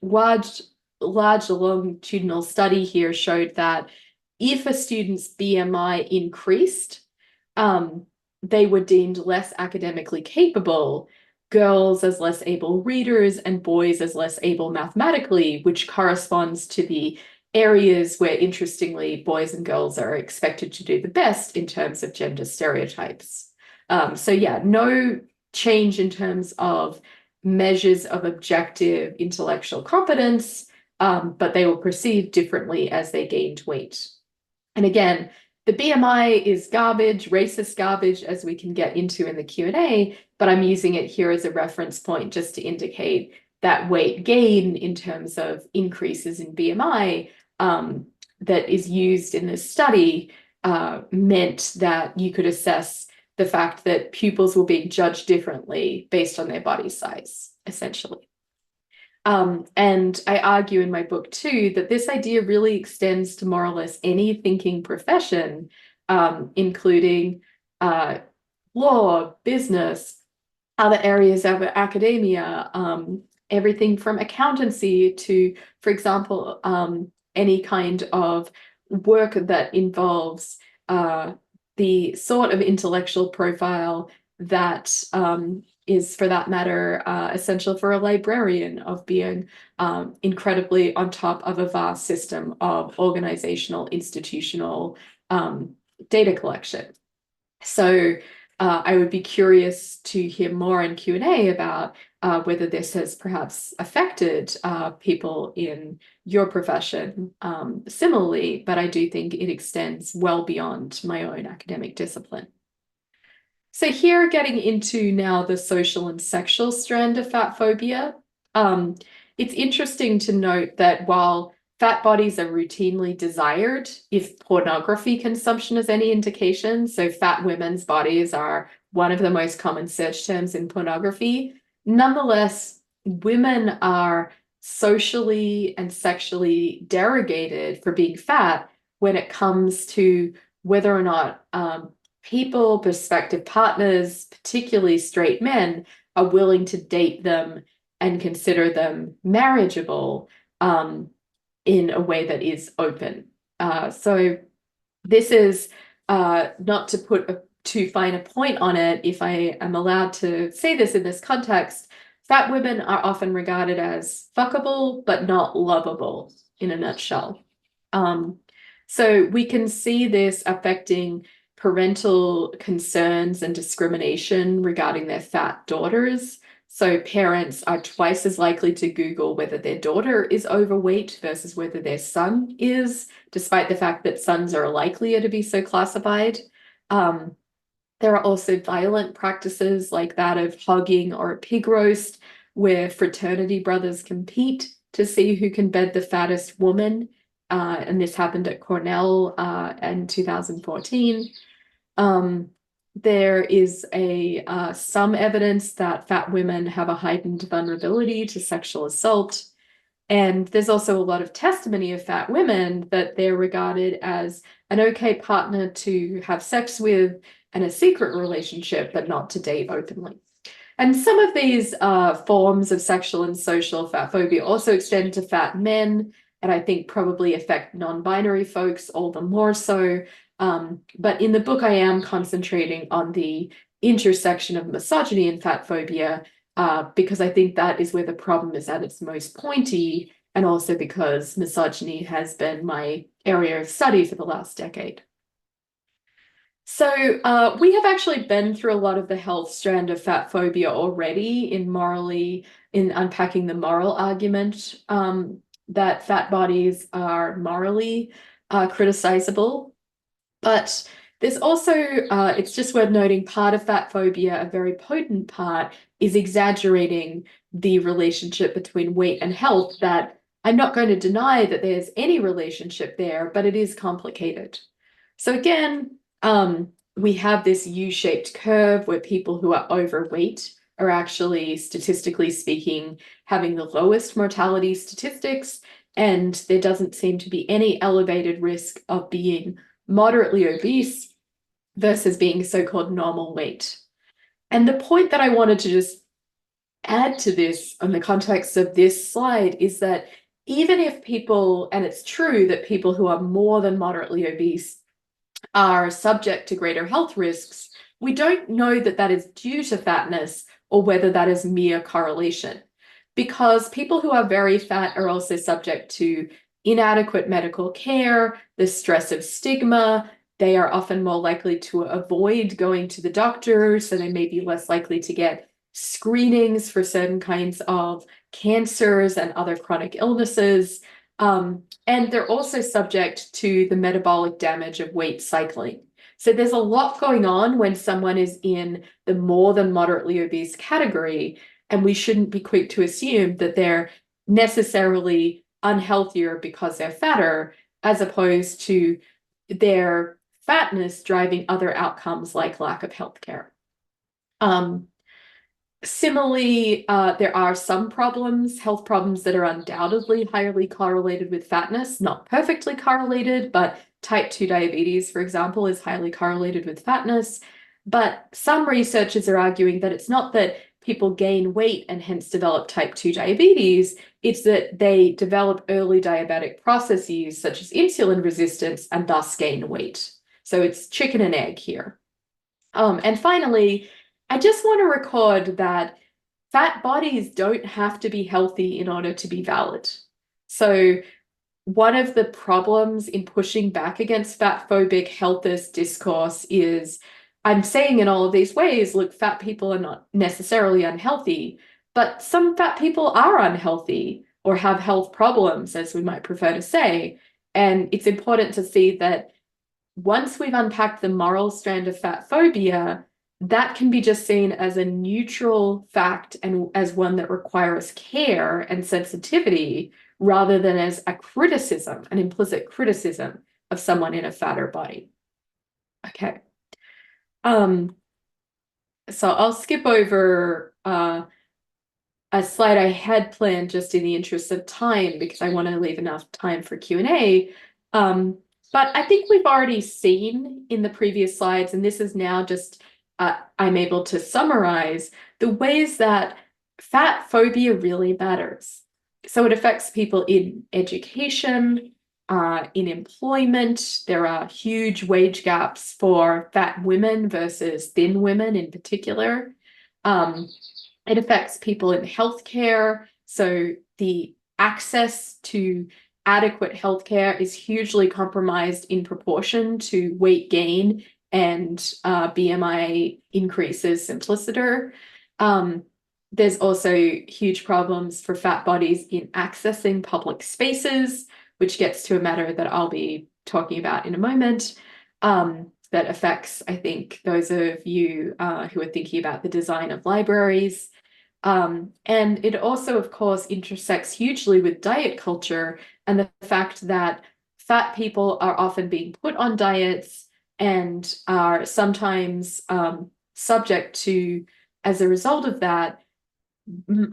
large longitudinal study here showed that if a student's BMI increased, they were deemed less academically capable, girls as less able readers and boys as less able mathematically, which corresponds to the areas where, interestingly, boys and girls are expected to do the best in terms of gender stereotypes. So yeah, no change in terms of measures of objective intellectual competence, but they were perceived differently as they gained weight. And again, the BMI is garbage, racist garbage, as we can get into in the Q&A, but I'm using it here as a reference point just to indicate that weight gain in terms of increases in BMI that is used in this study meant that you could assess the fact that pupils were being judged differently based on their body size, essentially. And I argue in my book too that this idea really extends to more or less any thinking profession, including law, business, other areas of academia, everything from accountancy to, for example, any kind of work that involves the sort of intellectual profile that is, for that matter, essential for a librarian, of being incredibly on top of a vast system of organizational, institutional data collection. So I would be curious to hear more in Q&A about whether this has perhaps affected people in your profession similarly, but I do think it extends well beyond my own academic discipline. So here, getting into now the social and sexual strand of fat phobia, it's interesting to note that while fat bodies are routinely desired, if pornography consumption is any indication, so fat women's bodies are one of the most common search terms in pornography, nonetheless, women are socially and sexually derogated for being fat when it comes to whether or not people, prospective partners, particularly straight men, are willing to date them and consider them marriageable in a way that is open. So this is not to put too fine a point on it, if I am allowed to say this in this context, fat women are often regarded as fuckable, but not lovable in a nutshell. So we can see this affecting parental concerns and discrimination regarding their fat daughters. So parents are twice as likely to Google whether their daughter is overweight versus whether their son is, despite the fact that sons are likelier to be so classified. There are also violent practices like that of hogging or a pig roast, where fraternity brothers compete to see who can bed the fattest woman. And this happened at Cornell in 2014. There is some evidence that fat women have a heightened vulnerability to sexual assault. And there's also a lot of testimony of fat women that they're regarded as an okay partner to have sex with and a secret relationship, but not to date openly. And some of these forms of sexual and social fat phobia also extend to fat men, and I think probably affect non-binary folks all the more so. But in the book, I am concentrating on the intersection of misogyny and fat phobia, because I think that is where the problem is at its most pointy, and also because misogyny has been my area of study for the last decade. So we have actually been through a lot of the health strand of fat phobia already in unpacking the moral argument that fat bodies are morally criticizable. But there's also, it's just worth noting, part of fat phobia, a very potent part, is exaggerating the relationship between weight and health. That I'm not going to deny that there's any relationship there, but it is complicated. So again, we have this U-shaped curve where people who are overweight are actually, statistically speaking, having the lowest mortality statistics, and there doesn't seem to be any elevated risk of being moderately obese versus being so-called normal weight. And the point that I wanted to just add to this in the context of this slide is that even if people, and it's true that people who are more than moderately obese are subject to greater health risks, we don't know that that is due to fatness or whether that is mere correlation, because people who are very fat are also subject to inadequate medical care, the stress of stigma. They are often more likely to avoid going to the doctor, so they may be less likely to get screenings for certain kinds of cancers and other chronic illnesses. And they're also subject to the metabolic damage of weight cycling. So there's a lot going on when someone is in the more than moderately obese category, and we shouldn't be quick to assume that they're necessarily unhealthier because they're fatter, as opposed to they're fatness driving other outcomes like lack of healthcare. Similarly, there are some problems, health problems that are undoubtedly highly correlated with fatness, not perfectly correlated, but type 2 diabetes, for example, is highly correlated with fatness. But some researchers are arguing that it's not that people gain weight and hence develop type 2 diabetes, it's that they develop early diabetic processes such as insulin resistance and thus gain weight. So it's chicken and egg here. And finally, I just want to record that fat bodies don't have to be healthy in order to be valid. So one of the problems in pushing back against fat-phobic healthist discourse is I'm saying in all of these ways, look, fat people are not necessarily unhealthy, but some fat people are unhealthy or have health problems, as we might prefer to say. And it's important to see that once we've unpacked the moral strand of fat phobia, that can be just seen as a neutral fact and as one that requires care and sensitivity rather than as a criticism, an implicit criticism of someone in a fatter body. Okay. So I'll skip over a slide I had planned just in the interest of time because I want to leave enough time for Q&A. But I think we've already seen in the previous slides, and this is now just I'm able to summarize the ways that fat phobia really matters. So it affects people in education, in employment. There are huge wage gaps for fat women versus thin women in particular. It affects people in healthcare. So the access to adequate healthcare is hugely compromised in proportion to weight gain and BMI increases simpliciter. There's also huge problems for fat bodies in accessing public spaces, which gets to a matter that I'll be talking about in a moment, that affects, I think, those of you who are thinking about the design of libraries. And it also, of course, intersects hugely with diet culture and the fact that fat people are often being put on diets and are sometimes subject to, as a result of that,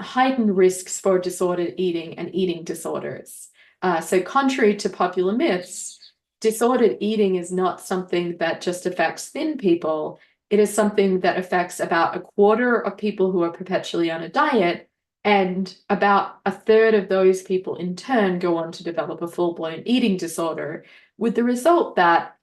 heightened risks for disordered eating and eating disorders. So contrary to popular myths, disordered eating is not something that just affects thin people. It is something that affects about a quarter of people who are perpetually on a diet, and about a third of those people in turn go on to develop a full-blown eating disorder, with the result that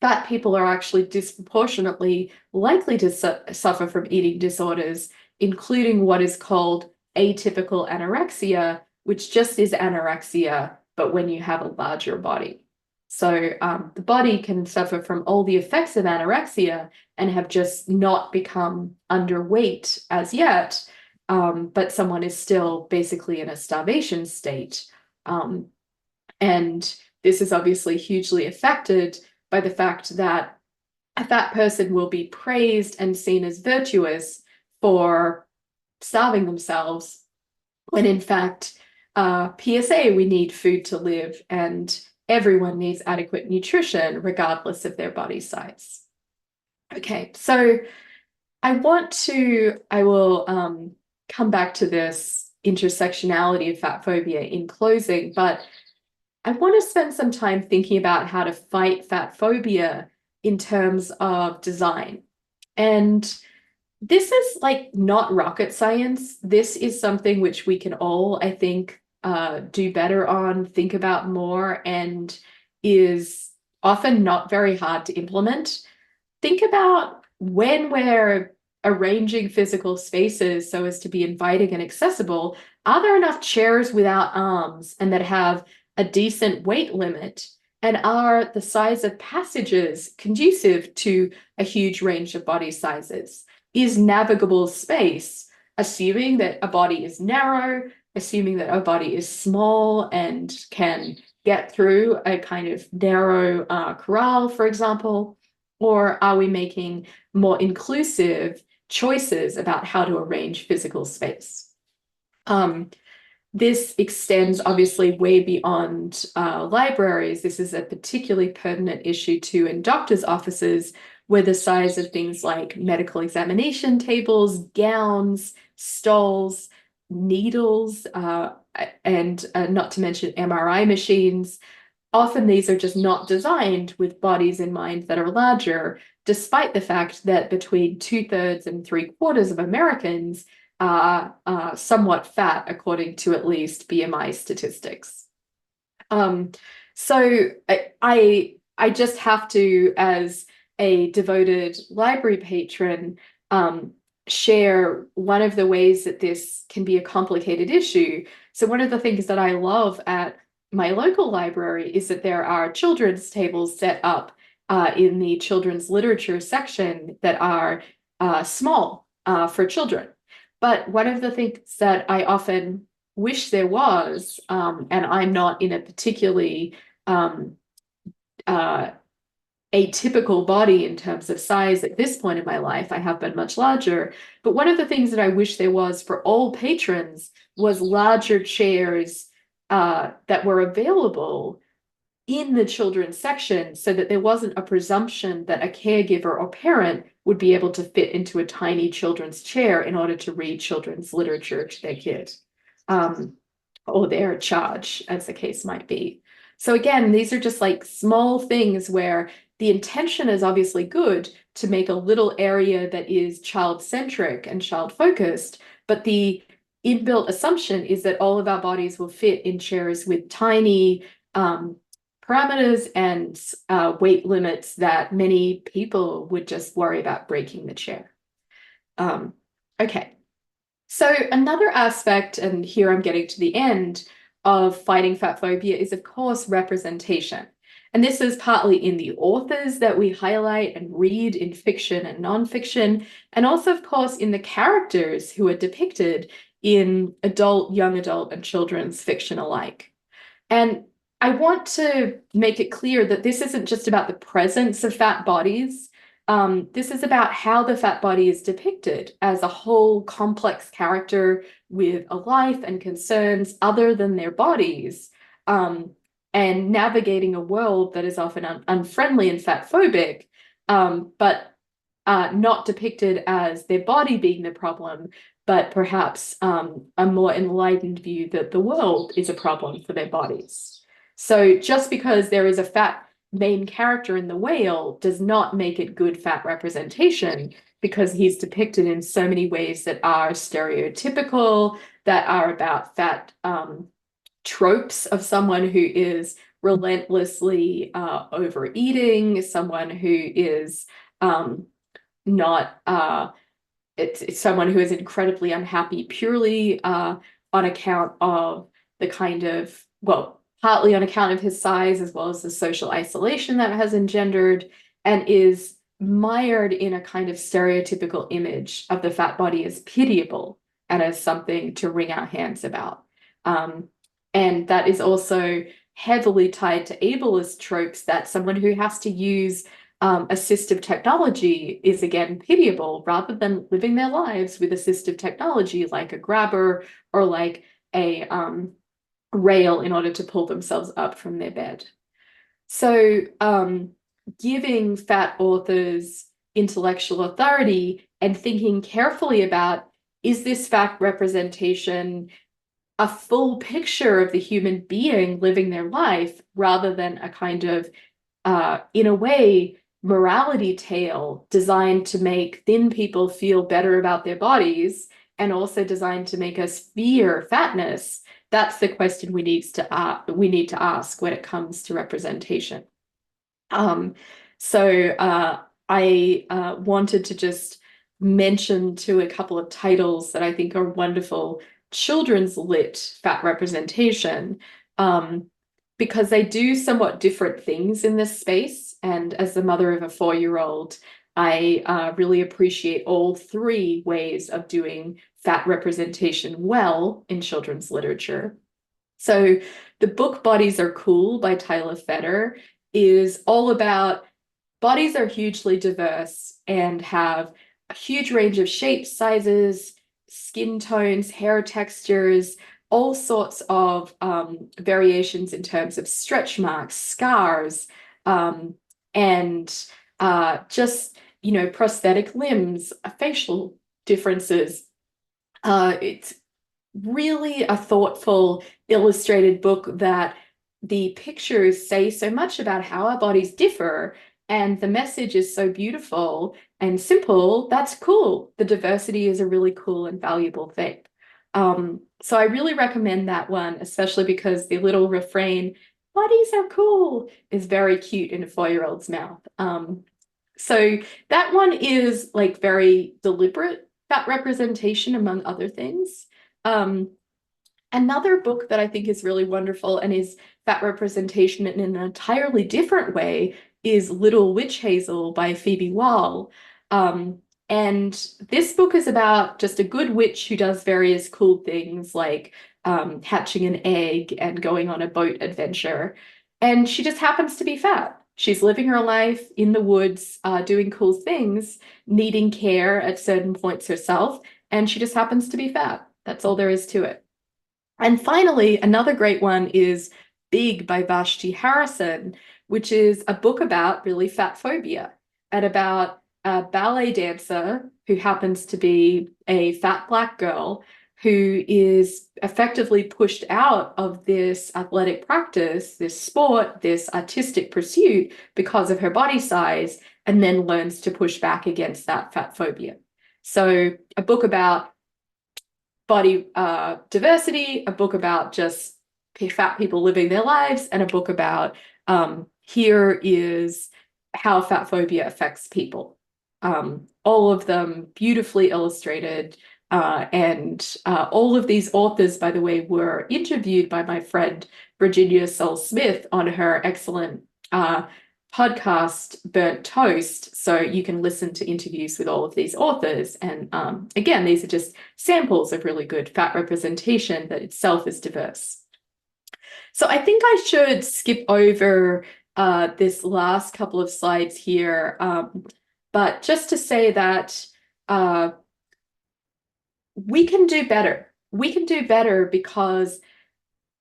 fat people are actually disproportionately likely to suffer from eating disorders, including what is called atypical anorexia, which just is anorexia, but when you have a larger body. So the body can suffer from all the effects of anorexia and have just not become underweight as yet, but someone is still basically in a starvation state. And this is obviously hugely affected by the fact that a fat person will be praised and seen as virtuous for starving themselves, when in fact, PSA, we need food to live, and everyone needs adequate nutrition regardless of their body size. Okay, so I will come back to this intersectionality of fat phobia in closing, but I want to spend some time thinking about how to fight fat phobia in terms of design. And this is like not rocket science. This is something which we can all, I think, do better on, think about more, and is often not very hard to implement. Think about when we're arranging physical spaces so as to be inviting and accessible, are there enough chairs without arms and that have a decent weight limit? And are the size of passages conducive to a huge range of body sizes? Is navigable space, assuming that a body is narrow, assuming that a body is small and can get through a kind of narrow corral, for example? Or are we making more inclusive choices about how to arrange physical space? This extends obviously way beyond libraries. This is a particularly pertinent issue too in doctors' offices, where the size of things like medical examination tables, gowns, stalls, needles, and not to mention MRI machines. Often these are just not designed with bodies in mind that are larger, despite the fact that between 2/3 and 3/4 of Americans are somewhat fat, according to at least BMI statistics. Um, so I just have to, as a devoted library patron, share one of the ways that this can be a complicated issue. So one of the things that I love at my local library is that there are children's tables set up in the children's literature section that are small for children. But one of the things that I often wish there was, and I'm not in a particularly atypical body in terms of size at this point in my life. I have been much larger. But one of the things that I wish there was for all patrons was larger chairs that were available in the children's section so that there wasn't a presumption that a caregiver or parent would be able to fit into a tiny children's chair in order to read children's literature to their kid, or their charge, as the case might be. So again, these are just like small things where the intention is obviously good to make a little area that is child-centric and child-focused, but the inbuilt assumption is that all of our bodies will fit in chairs with tiny parameters and weight limits that many people would just worry about breaking the chair. Okay, so another aspect, and here I'm getting to the end, of fighting fat phobia is, of course, representation. And this is partly in the authors that we highlight and read in fiction and nonfiction, and also, of course, in the characters who are depicted in adult, young adult, and children's fiction alike. And I want to make it clear that this isn't just about the presence of fat bodies. This is about how the fat body is depicted as a whole complex character with a life and concerns other than their bodies, and navigating a world that is often unfriendly and fat phobic, but not depicted as their body being the problem, but perhaps a more enlightened view that the world is a problem for their bodies. So just because there is a fat main character in The Whale does not make it good fat representation, because he's depicted in so many ways that are stereotypical, that are about fat tropes of someone who is relentlessly overeating, someone who is not it's someone who is incredibly unhappy purely on account of the kind of, well, partly on account of his size, as well as the social isolation that has engendered, and is mired in a kind of stereotypical image of the fat body as pitiable and as something to wring our hands about. And that is also heavily tied to ableist tropes, that someone who has to use assistive technology is again pitiable, rather than living their lives with assistive technology like a grabber or like a rail in order to pull themselves up from their bed. So giving fat authors intellectual authority and thinking carefully about, is this fat representation a full picture of the human being living their life, rather than a kind of, in a way, morality tale designed to make thin people feel better about their bodies and also designed to make us fear fatness? That's the question we need to ask when it comes to representation. So I wanted to just mention to a couple of titles that I think are wonderful children's lit fat representation, because they do somewhat different things in this space. And as the mother of a 4-year-old, I really appreciate all three ways of doing fat representation well in children's literature. So the book Bodies Are Cool by Tyler Fetter is all about bodies are hugely diverse and have a huge range of shapes, sizes, skin tones, hair textures, all sorts of variations in terms of stretch marks, scars, and just, prosthetic limbs, facial differences. It's really a thoughtful, illustrated book that the pictures say so much about how our bodies differ, and the message is so beautiful and simple. That's cool. The diversity is a really cool and valuable thing. So I really recommend that one, especially because the little refrain, "Bodies are cool," is very cute in a 4-year-old's mouth. So that one is like very deliberate, that representation, among other things. Um, Another book that I think is really wonderful and is fat representation in an entirely different way is Little Witch Hazel by Phoebe Wall. And this book is about just a good witch who does various cool things like hatching an egg and going on a boat adventure. And she just happens to be fat. She's living her life in the woods, doing cool things, needing care at certain points herself, and she just happens to be fat. That's all there is to it. And finally, another great one is Big by Vashti Harrison, which is a book about really fat phobia and about a ballet dancer who happens to be a fat Black girl who is effectively pushed out of this athletic practice, this sport, this artistic pursuit because of her body size, and then learns to push back against that fat phobia. So, a book about body diversity, a book about just fat people living their lives, and a book about here is how fat phobia affects people. All of them beautifully illustrated. And all of these authors, by the way, were interviewed by my friend Virginia Sol Smith on her excellent podcast Burnt Toast, so you can listen to interviews with all of these authors. And again, these are just samples of really good fat representation that itself is diverse. So I think I should skip over this last couple of slides here, but just to say that we can do better. We can do better because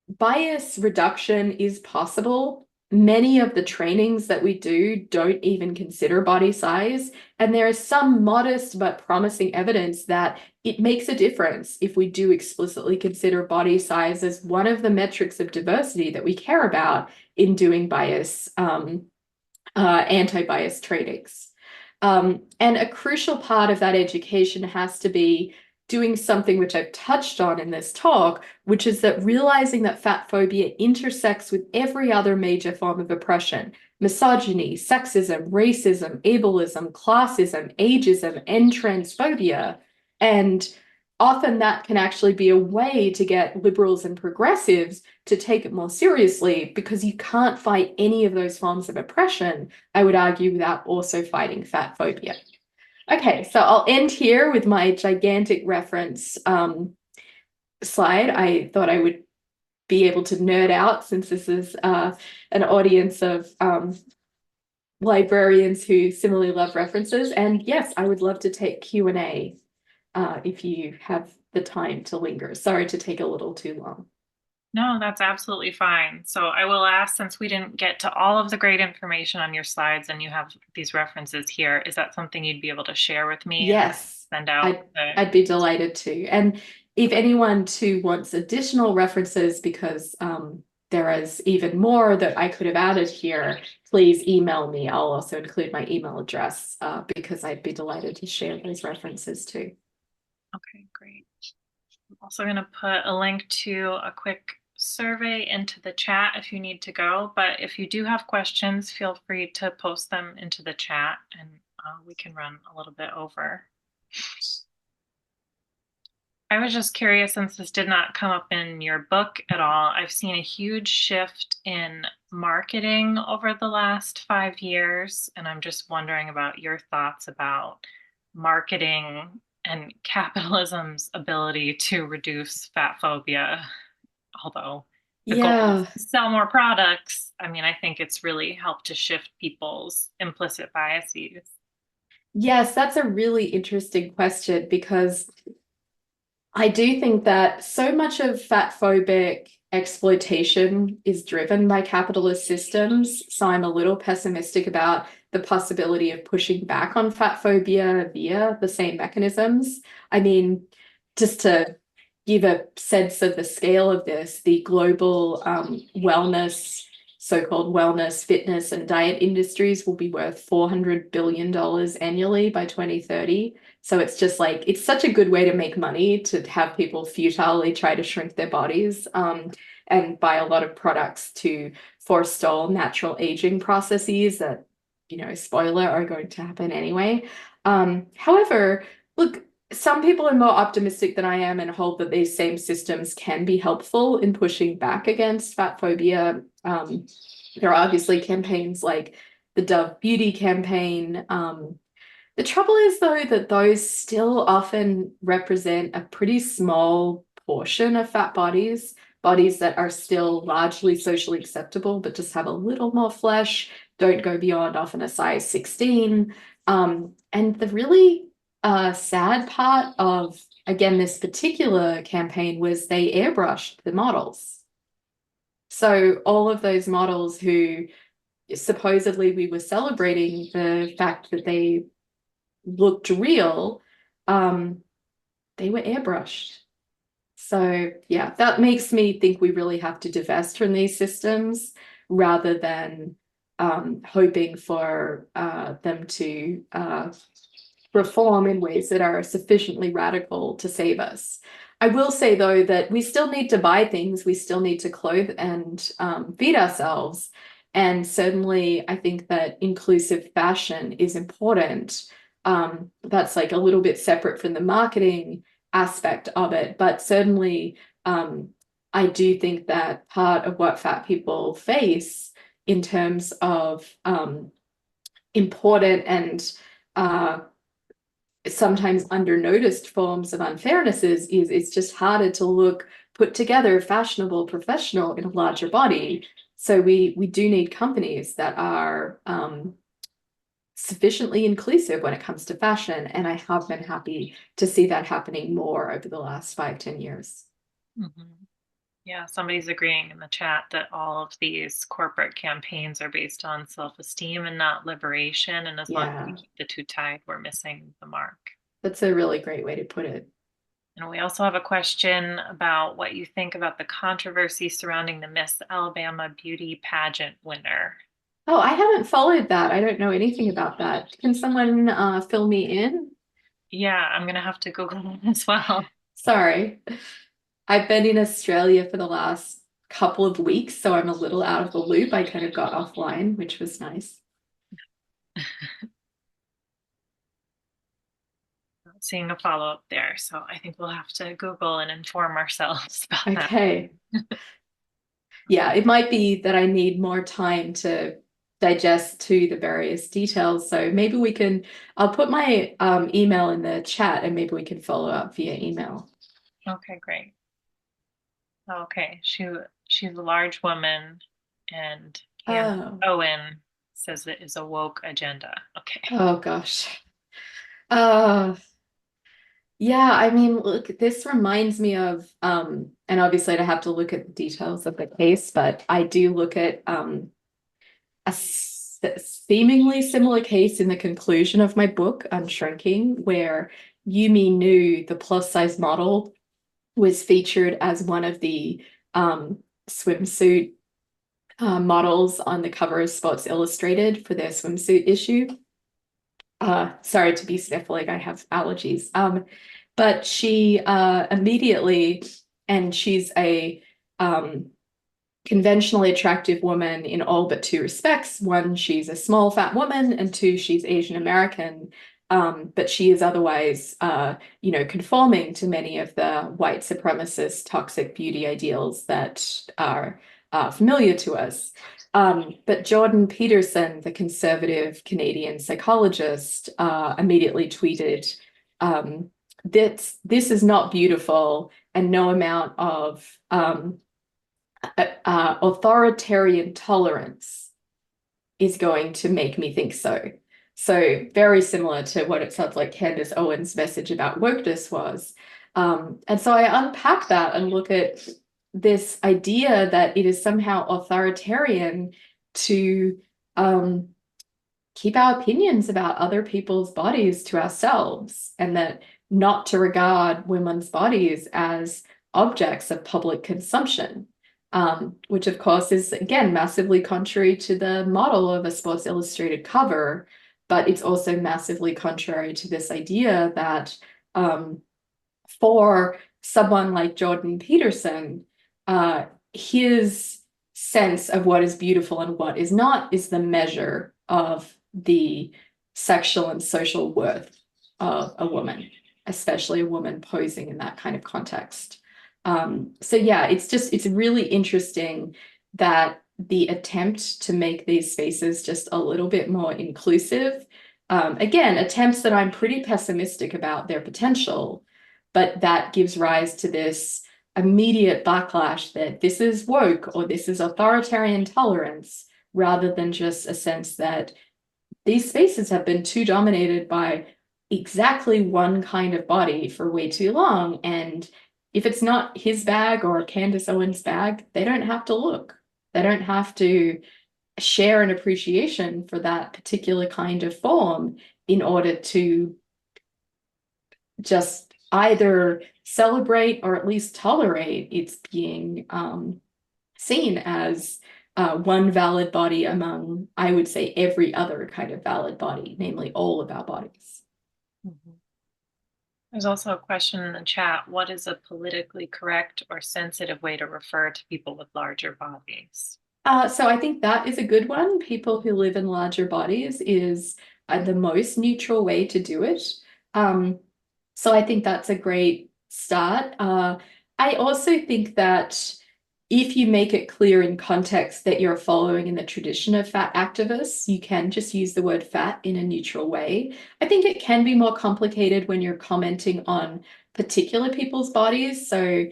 bias reduction is possible. Many of the trainings that we do don't even consider body size, and there is some modest but promising evidence that it makes a difference if we do explicitly consider body size as one of the metrics of diversity that we care about in doing anti-bias trainings. And a crucial part of that education has to be doing something which I've touched on in this talk, which is that realizing that fat phobia intersects with every other major form of oppression: misogyny, sexism, racism, ableism, classism, ageism, and transphobia. And often that can actually be a way to get liberals and progressives to take it more seriously, because you can't fight any of those forms of oppression, I would argue, without also fighting fat phobia. Okay, so I'll end here with my gigantic reference slide. I thought I would be able to nerd out, since this is an audience of librarians who similarly love references. And yes, I would love to take Q&A if you have the time to linger. Sorry to take a little too long. No, that's absolutely fine. So I will ask, since we didn't get to all of the great information on your slides and you have these references here, is that something you'd be able to share with me and Yes, send out? I'd be delighted to. And if anyone too wants additional references, because there is even more that I could have added here, please email me. I'll also include my email address because I'd be delighted to share those references too. Okay, great. I'm also going to put a link to a quick survey into the chat if you need to go. But if you do have questions, feel free to post them into the chat and we can run a little bit over. I was just curious, since this did not come up in your book at all, I've seen a huge shift in marketing over the last 5 years, and I'm just wondering about your thoughts about marketing and capitalism's ability to reduce fat phobia. Although the goal is Yeah. to sell more products, I mean, I think it's really helped to shift people's implicit biases. Yes, that's a really interesting question, because I do think that so much of fat phobic exploitation is driven by capitalist systems. So I'm a little pessimistic about the possibility of pushing back on fat phobia via the same mechanisms. I mean, just to give a sense of the scale of this, the global wellness, so-called wellness, fitness, and diet industries will be worth $400 billion annually by 2030. So it's just like, it's such a good way to make money to have people futilely try to shrink their bodies and buy a lot of products to forestall natural aging processes that, spoiler, are going to happen anyway. However, look, some people are more optimistic than I am and hold that these same systems can be helpful in pushing back against fat phobia. There are obviously campaigns like the Dove Beauty campaign. The trouble is, though, that those still often represent a pretty small portion of fat bodies, bodies that are still largely socially acceptable, but just have a little more flesh, don't go beyond often a size 16. And the really sad part of, again, this particular campaign was they airbrushed the models. So all of those models who supposedly we were celebrating the fact that they looked real, they were airbrushed. So yeah, that makes me think we really have to divest from these systems rather than hoping for them to reform in ways that are sufficiently radical to save us. I will say, though, that we still need to buy things, we still need to clothe and feed ourselves. And certainly, I think that inclusive fashion is important. That's like a little bit separate from the marketing aspect of it. But certainly, I do think that part of what fat people face in terms of important and sometimes under-noticed forms of unfairnesses is it's just harder to look put together, fashionable, professional in a larger body. So we do need companies that are sufficiently inclusive when it comes to fashion. And I have been happy to see that happening more over the last 5-10 years. Mhm. Yeah, somebody's agreeing in the chat that all of these corporate campaigns are based on self-esteem and not liberation. And as long as we Yeah, keep the two tied, we're missing the mark. that's a really great way to put it. And we also have a question about what you think about the controversy surrounding the Miss Alabama beauty pageant winner. Oh, I haven't followed that. I don't know anything about that. Can someone fill me in? Yeah, I'm gonna have to Google that as well. Sorry. I've been in Australia for the last couple of weeks, so I'm a little out of the loop. I kind of got offline, which was nice. Not seeing a follow-up there, so I think we'll have to Google and inform ourselves about that. Okay. Yeah, it might be that I need more time to digest to the various details. So maybe I'll put my email in the chat and maybe we can follow up via email. Okay, great. Okay, she's a large woman, and Candace Oh, Owen says it is a woke agenda. Okay. oh gosh. Uh, yeah, I mean, look, this reminds me of, and obviously I'd have to look at the details of the case, but I do look at a seemingly similar case in the conclusion of my book, Unshrinking, where Yumi Nu, the plus size model, was featured as one of the swimsuit models on the cover of Sports Illustrated for their swimsuit issue. Sorry to be sniffling, I have allergies. But she immediately, and she's a conventionally attractive woman in all but two respects. One, she's a small, fat woman, and two, she's Asian American. But she is otherwise, conforming to many of the white supremacist toxic beauty ideals that are familiar to us. But Jordan Peterson, the conservative Canadian psychologist, immediately tweeted, this is not beautiful, and no amount of authoritarian tolerance is going to make me think so. So very similar to what it sounds like Candace Owens' message about wokeness was. And so I unpack that and look at this idea that it is somehow authoritarian to keep our opinions about other people's bodies to ourselves, and that not to regard women's bodies as objects of public consumption, which of course is, again, massively contrary to the model of a Sports Illustrated cover, but it's also massively contrary to this idea that for someone like Jordan Peterson, his sense of what is beautiful and what is not is the measure of the sexual and social worth of a woman, especially a woman posing in that kind of context. So yeah, it's really interesting that the attempt to make these spaces just a little bit more inclusive, again, attempts that I'm pretty pessimistic about their potential, but that gives rise to this immediate backlash that this is woke or this is authoritarian tolerance, rather than just a sense that these spaces have been too dominated by exactly one kind of body for way too long. And if it's not his bag or Candace Owens' bag, they don't have to look. They don't have to share an appreciation for that particular kind of form in order to just either celebrate or at least tolerate its being seen as one valid body among, I would say, every other kind of valid body, namely all of our bodies. Mhm. There's also a question in the chat. What is a politically correct or sensitive way to refer to people with larger bodies? So I think that is a good one. People who live in larger bodies is the most neutral way to do it. So I think that's a great start. I also think that if you make it clear in context that you're following in the tradition of fat activists, you can just use the word fat in a neutral way. I think it can be more complicated when you're commenting on particular people's bodies. So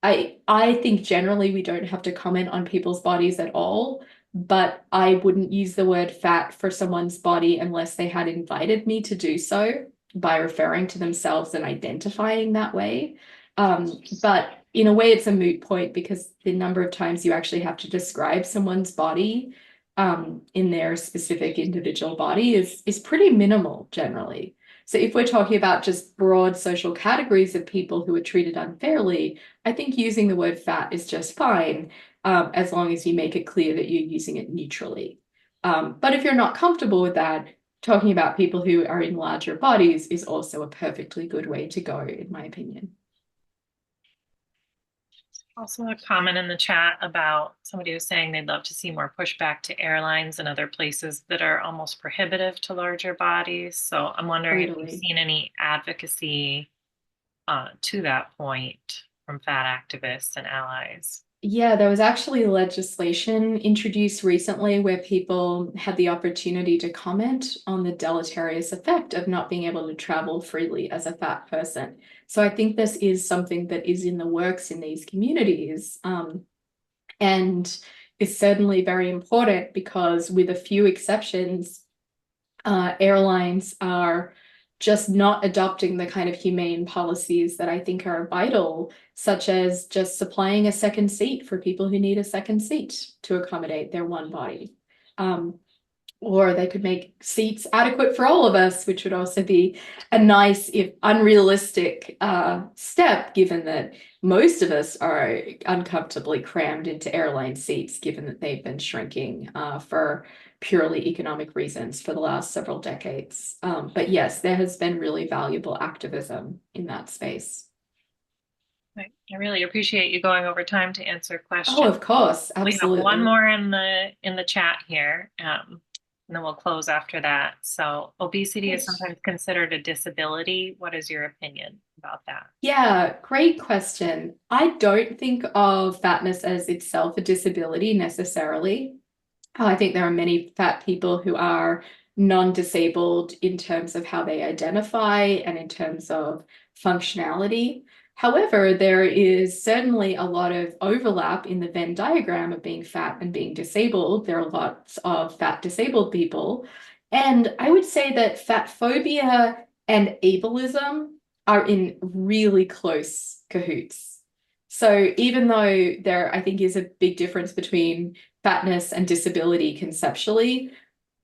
I think generally we don't have to comment on people's bodies at all, but I wouldn't use the word fat for someone's body unless they had invited me to do so by referring to themselves and identifying that way. But in a way, it's a moot point because the number of times you actually have to describe someone's body in their specific individual body is pretty minimal generally. So if we're talking about just broad social categories of people who are treated unfairly, I think using the word fat is just fine, as long as you make it clear that you're using it neutrally. But if you're not comfortable with that, talking about people who are in larger bodies is also a perfectly good way to go, in my opinion. Also a comment in the chat about somebody was saying they'd love to see more pushback to airlines and other places that are almost prohibitive to larger bodies. So I'm wondering if you've seen any advocacy to that point from fat activists and allies. Yeah, there was actually legislation introduced recently where people had the opportunity to comment on the deleterious effect of not being able to travel freely as a fat person. So I think this is something that is in the works in these communities, and is certainly very important because, with a few exceptions, airlines are just not adopting the kind of humane policies that I think are vital, such as just supplying a second seat for people who need a second seat to accommodate their one body. Or they could make seats adequate for all of us, which would also be a nice, if unrealistic, step, given that most of us are uncomfortably crammed into airline seats, given that they've been shrinking for purely economic reasons for the last several decades. But yes, there has been really valuable activism in that space. I really appreciate you going over time to answer questions. Oh, of course, We have one absolutely. more in the chat here, and then we'll close after that. So obesity is sometimes considered a disability. What is your opinion about that? Yeah, great question. I don't think of fatness as itself a disability necessarily. I think there are many fat people who are non-disabled in terms of how they identify and in terms of functionality. However, there is certainly a lot of overlap in the Venn diagram of being fat and being disabled. There are lots of fat disabled people. And I would say that fat phobia and ableism are in really close cahoots. So even though there, I think, is a big difference between fatness and disability conceptually,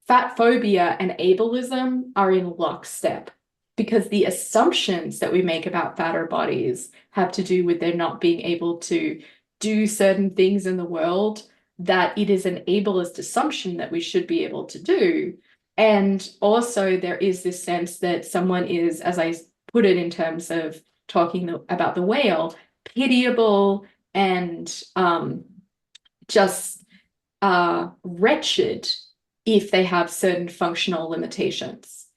fat phobia and ableism are in lockstep because the assumptions that we make about fatter bodies have to do with their not being able to do certain things in the world, that it is an ableist assumption that we should be able to do. And also there is this sense that someone is, as I put it in terms of talking about the whale, pitiable and just wretched if they have certain functional limitations.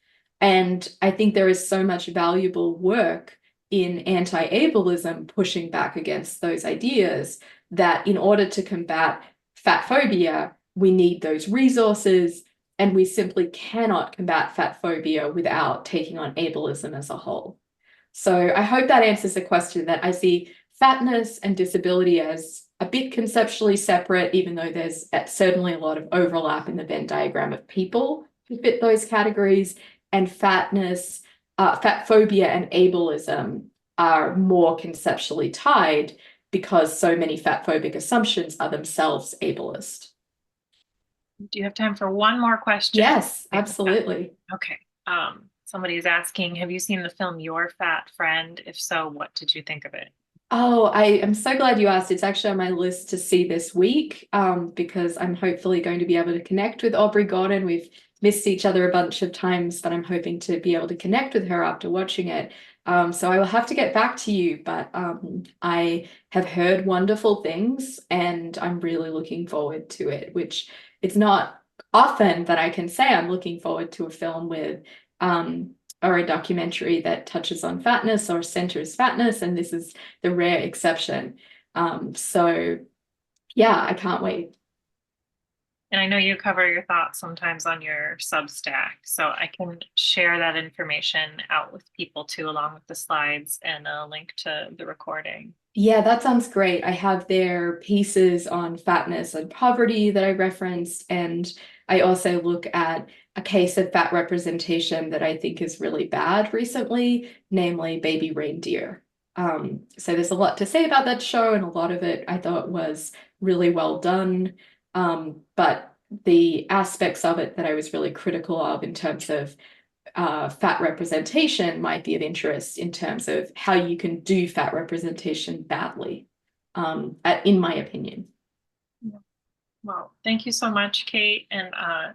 And I think there is so much valuable work in anti-ableism pushing back against those ideas that in order to combat fat phobia, we need those resources, and we simply cannot combat fat phobia without taking on ableism as a whole. So I hope that answers the question, that I see fatness and disability as a bit conceptually separate, even though there's certainly a lot of overlap in the Venn diagram of people who fit those categories, and fatness, fat phobia and ableism are more conceptually tied because so many fat phobic assumptions are themselves ableist. Do you have time for one more question? Yes, absolutely. Okay. Somebody is asking, have you seen the film Your Fat Friend? If so, what did you think of it? Oh, I am so glad you asked. It's actually on my list to see this week, because I'm hopefully going to be able to connect with Aubrey Gordon. We've missed each other a bunch of times, but I'm hoping to be able to connect with her after watching it. So I will have to get back to you, but I have heard wonderful things and I'm really looking forward to it, which it's not often that I can say I'm looking forward to a film with or a documentary that touches on fatness or centers fatness, and this is the rare exception. So yeah, I can't wait. And I know you cover your thoughts sometimes on your Substack, so I can share that information out with people too, along with the slides and a link to the recording. Yeah, that sounds great. I have their pieces on fatness and poverty that I referenced, and I also look at a case of fat representation that I think is really bad recently, namely Baby Reindeer. So there's a lot to say about that show, and a lot of it I thought was really well done. But the aspects of it that I was really critical of in terms of fat representation might be of interest in terms of how you can do fat representation badly, in my opinion. Well, thank you so much, Kate. And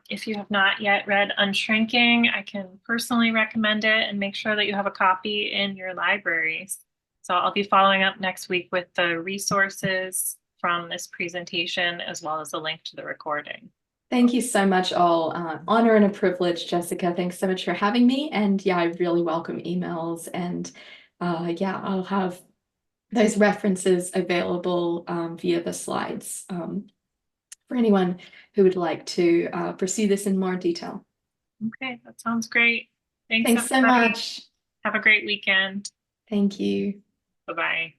if you have not yet read Unshrinking, I can personally recommend it, and make sure that you have a copy in your libraries. So I'll be following up next week with the resources from this presentation, as well as a link to the recording. Thank you so much, all. Honor and a privilege, Jessica. Thanks so much for having me. And yeah, I really welcome emails. And yeah, I'll have those references available via the slides for anyone who would like to pursue this in more detail. Okay, that sounds great. Thanks, Thanks so everybody. much. Have a great weekend. Thank you. Bye-bye.